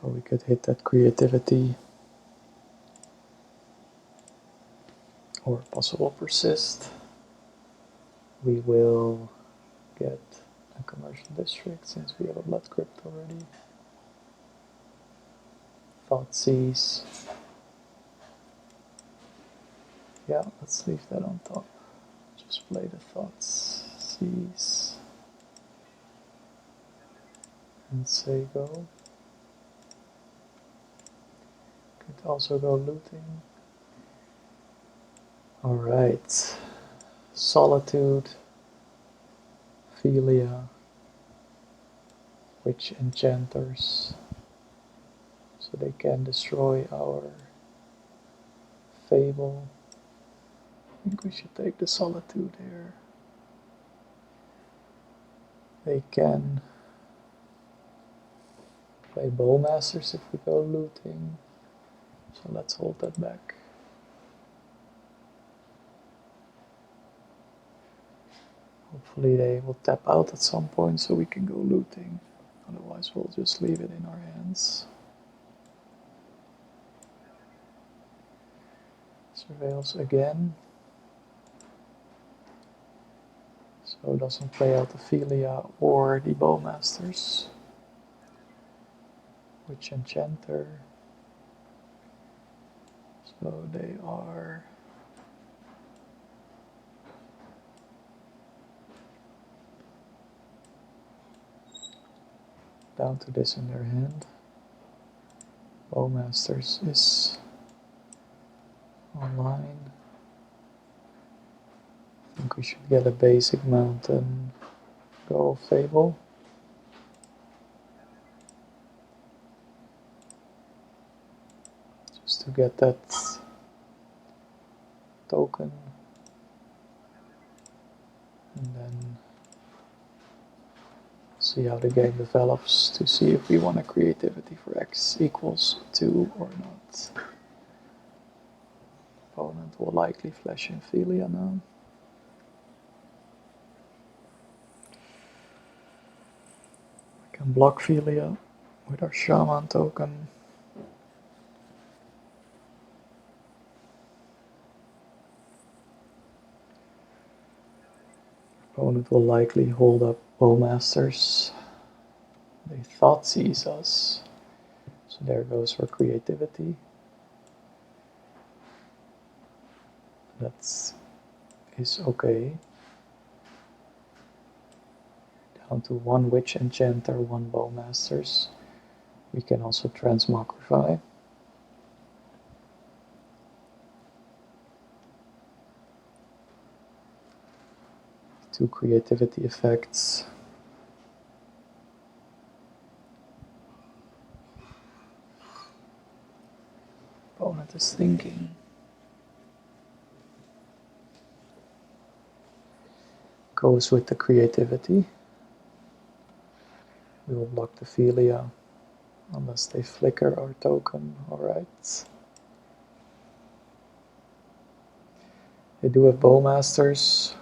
So we could hit that Creativity. Or possible Persist. We will get a Commercial District since we have a Blood Crypt already. Thought Seize. Yeah, let's leave that on top. Just play the Thoughts Seize. And say go. Could also go Looting. Alright. Solitude. Philia. Witch Enchanters. So they can destroy our Fable. I think we should take the Solitude here. They can play Bowmasters if we go Looting. So let's hold that back. Hopefully they will tap out at some point so we can go Looting. Otherwise we'll just leave it in our hands. Surveils again. So it doesn't play out the Philia or the Bowmasters. Witch Enchanter. So they are down to this in their hand. Bowmasters is online. I think we should get a basic mount and go Fable. Just to get that token. And then see how the game develops to see if we want a creativity for x equals 2 or not. Opponent will likely flash in Philia now. We can block Philia with our Shaman token. Opponent will likely hold up Bowmasters. They thought sees us, so there goes our creativity. That is okay. Down to 1 Witch Enchanter, 1 Bowmasters. We can also transmogrify. 2 creativity effects. Opponent is thinking. Goes with the creativity. We will block the Philia unless they flicker our token. Alright. They do have Bowmasters.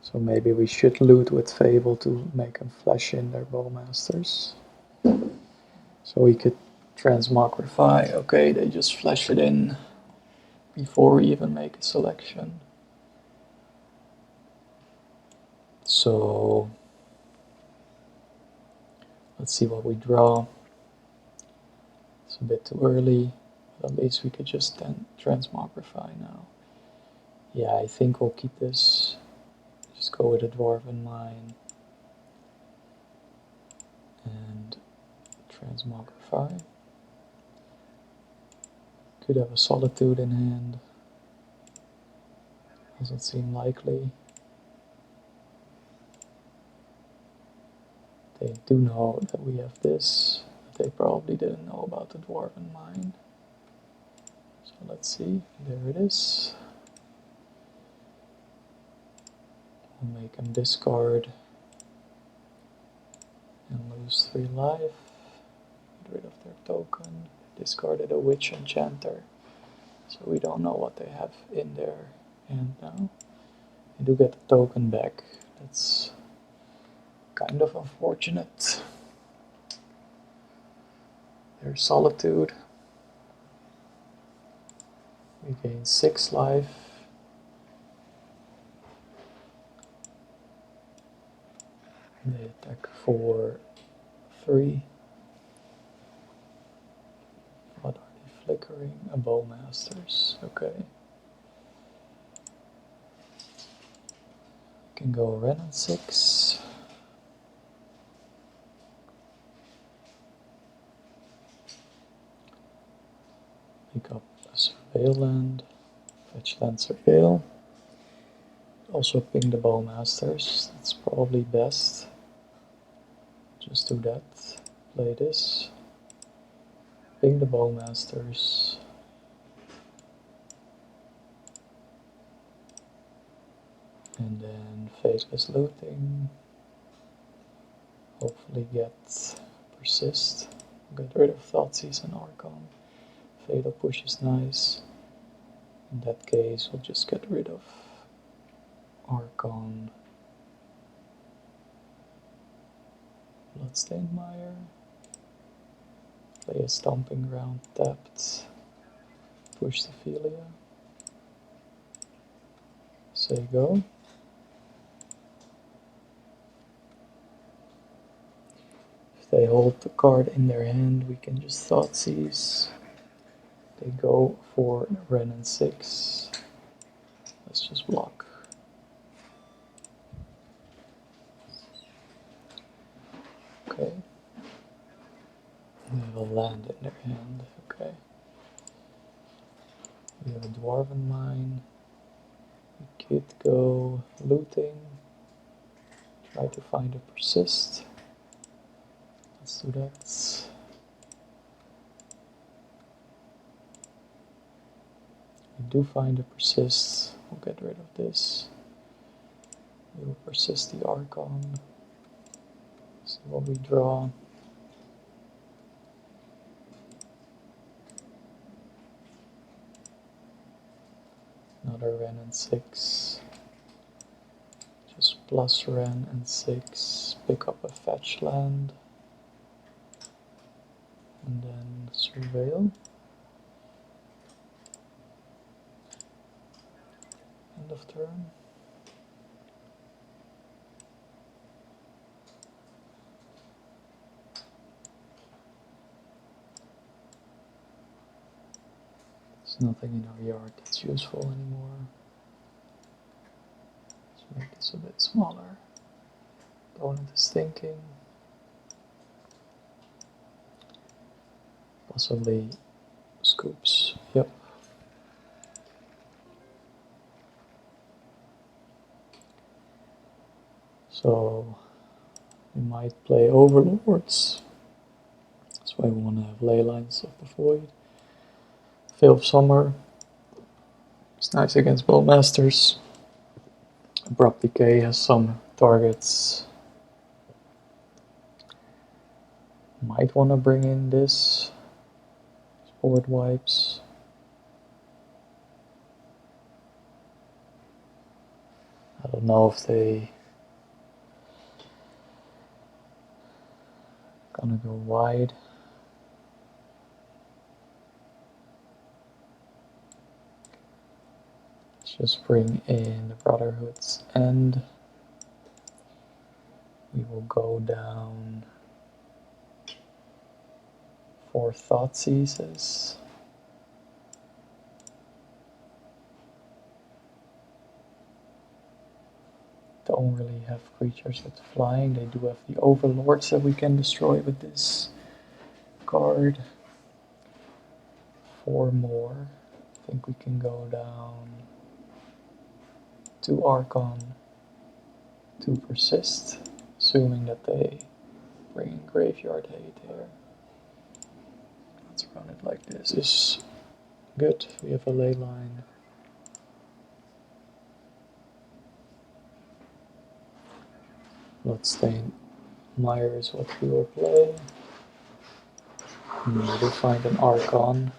So maybe we should loot with Fable to make them flash in their Bowmasters. So we could transmogrify. Okay, they just flash it in before we even make a selection. So let's see what we draw. It's a bit too early, but at least we could just then transmogrify now. Yeah, I think we'll keep this. Just go with a Dwarven Mine and transmogrify. Could have a Solitude in hand. Doesn't seem likely. They do know that we have this, but they probably didn't know about the Dwarven Mine. So let's see, there it is. We'll make them discard and lose 3 life. Get rid of their token. Discarded a Witch Enchanter. So we don't know what they have in their hand now. They do get the token back. That's kind of unfortunate. There's Solitude. We gain 6 life. They attack for 3. What are they flickering? A Bowmasters. Okay. Can go Ren and 6. Pick up a Surveil land. Fetch land Surveil. Also ping the Bowmasters. That's probably best. Just do that. Play this. Ping the Bowmasters. And then faceless looting. Hopefully get Persist. Get rid of Thoughtseize and Archon. Fatal push is nice. In that case, we'll just get rid of Archon. Bloodstained Mire. Play a Stomping Ground tapped. Push the Philia. Say go. If they hold the card in their hand, we can just Thoughtseize. They go for Ren and 6. Let's just block. land in their hand. Okay. We have a dwarven mine. We could go looting. Try to find a persist. Let's do that. We do find a persist. We'll get rid of this. We will persist the Archon. See what we draw. Another Ren and 6. Just plus Ren and 6. Pick up a fetch land. And then surveil. End of turn. There's nothing in our yard that's useful anymore. Let's make this a bit smaller. Opponent is thinking. Possibly scoops. Yep. So we might play Overlords. That's why we want to have Ley Lines of the Void. Veil of Summer. It's nice against Bowmasters. Abrupt Decay has some targets. Might want to bring in this. Board wipes. I don't know if they gonna go wide. Let's just bring in the Brotherhood's End. We will go down 4 Thoughtseizes. Don't really have creatures with flying. They do have the Overlords that we can destroy with this card. 4 more. I think we can go down 2 Archon, 2 Persist, assuming that they bring in Graveyard Hate here. Let's run it like this. Is good. We have a ley line. Bloodstained Mire is what we will play. We do find an Archon.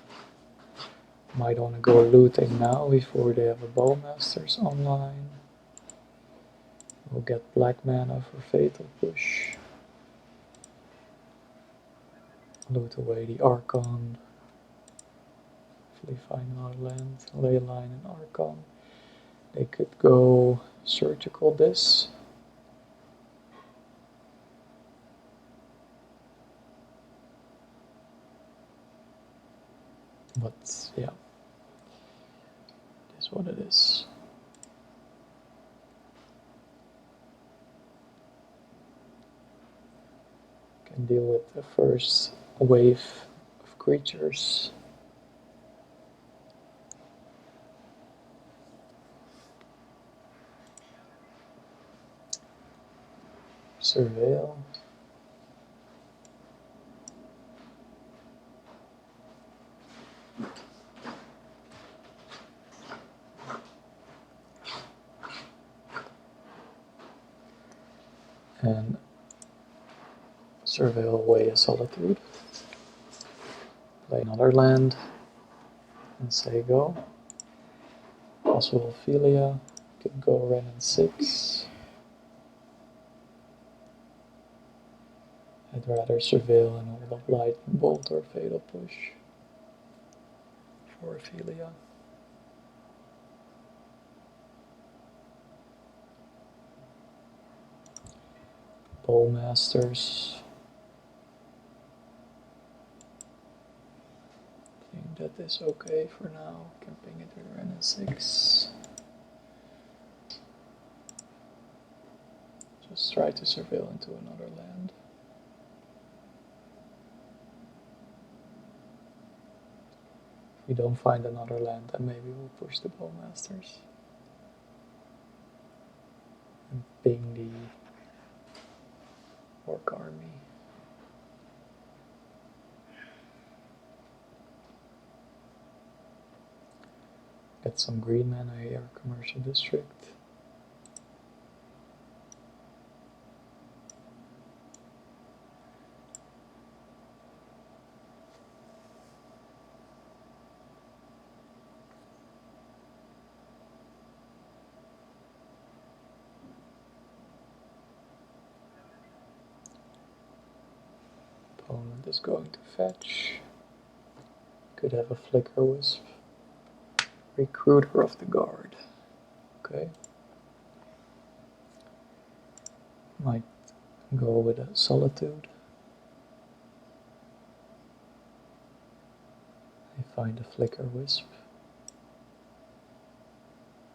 Might want to go looting now before they have a Bowmasters online. We'll get black mana for Fatal Push. Loot away the Archon. Hopefully find another land. Ley line and Archon. They could go Surgical this. But yeah, it is what it is. Can deal with the first wave of creatures. Surveil. And surveil away a Solitude. Play another land and say go. Also Ophelia, can go Ren and 6. I'd rather surveil and hold up Lightning Bolt or Fatal Push for Ophelia. Bowmasters. I think that is okay for now. Can ping it with Ren and 6. Just try to surveil into another land. If we don't find another land, then maybe we'll push the Bowmasters and ping the Orc army. Get some green mana here, commercial district. Opponent is going to fetch. Could have a Flicker Wisp. Recruiter of the Guard. Okay. Might go with a Solitude. I find a Flicker Wisp.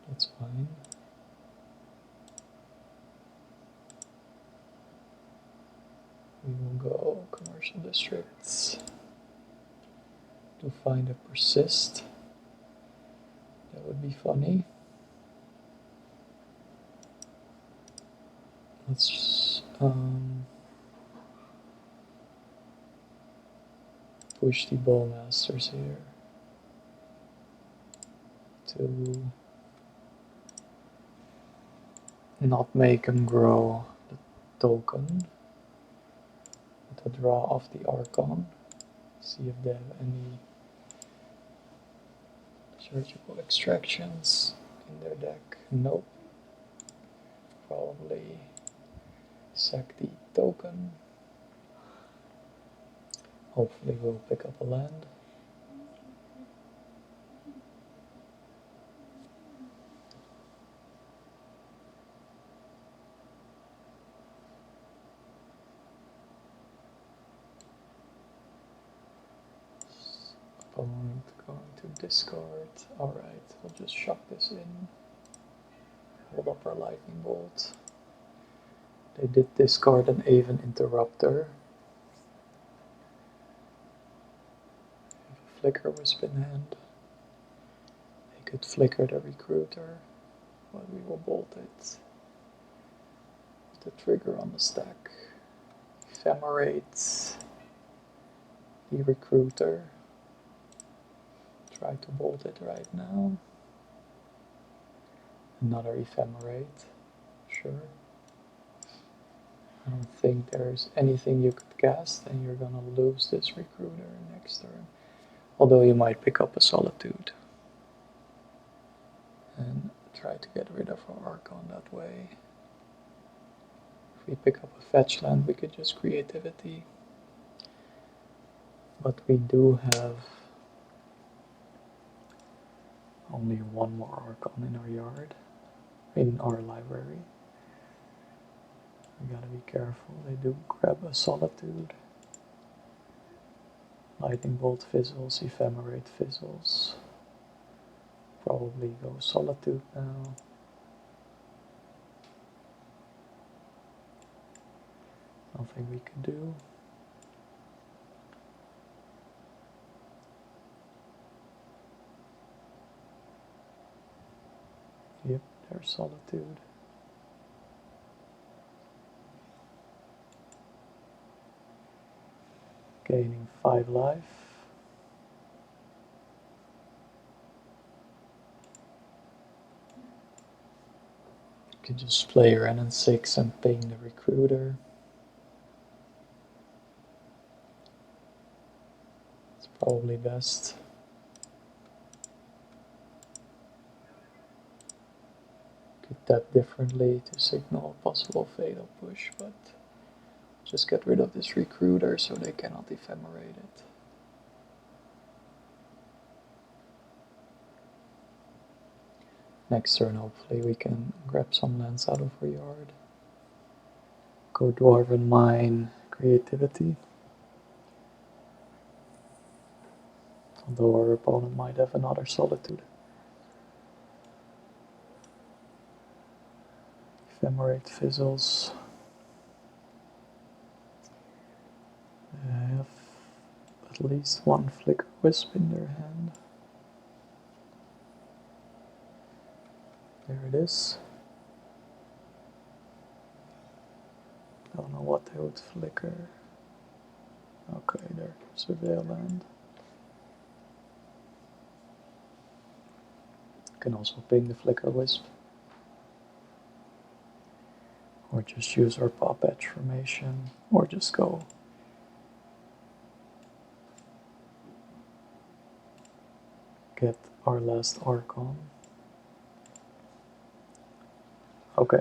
That's fine. We will go commercial districts to find a Persist. That would be funny. Let's push the Bowmasters here to not make them grow the token. To draw off the Archon. See if they have any surgical extractions in their deck. Nope. Probably sack the token. Hopefully we'll pick up a land. Opponent going to discard. Alright, we'll just shock this in. Hold up our lightning bolt. They did discard an Aven Interrupter. Flicker Wisp in hand. They could flicker the Recruiter, but we will bolt it. The trigger on the stack. Ephemerate the Recruiter. Try to bolt it right now. Another Ephemerate. Sure. I don't think there's anything you could cast, and you're gonna lose this Recruiter next turn. Although you might pick up a Solitude and try to get rid of our Archon that way. If we pick up a fetch land, we could just Creativity. But we do have only one more Archon in our yard, in our library. We gotta be careful. They do grab a Solitude. Lightning Bolt fizzles, Ephemerate fizzles. Probably go Solitude now. Nothing we can do. Yep, there's Solitude. Gaining 5 life. You can just play Ren and 6 and ping the Recruiter. It's probably best. Could tap differently to signal a possible fatal push, but just get rid of this Recruiter so they cannot Ephemerate it. Next turn, hopefully, we can grab some lands out of our yard. Go Dwarven Mine, Creativity. Although our opponent might have another Solitude. Ephemerate fizzles. They have at least one Flicker Wisp in their hand. There it is. Don't know what they would flicker. Okay, there, surveil land. You can also ping the flicker wisp. Or just use our pop edge formation, or just go get our last Archon. Okay.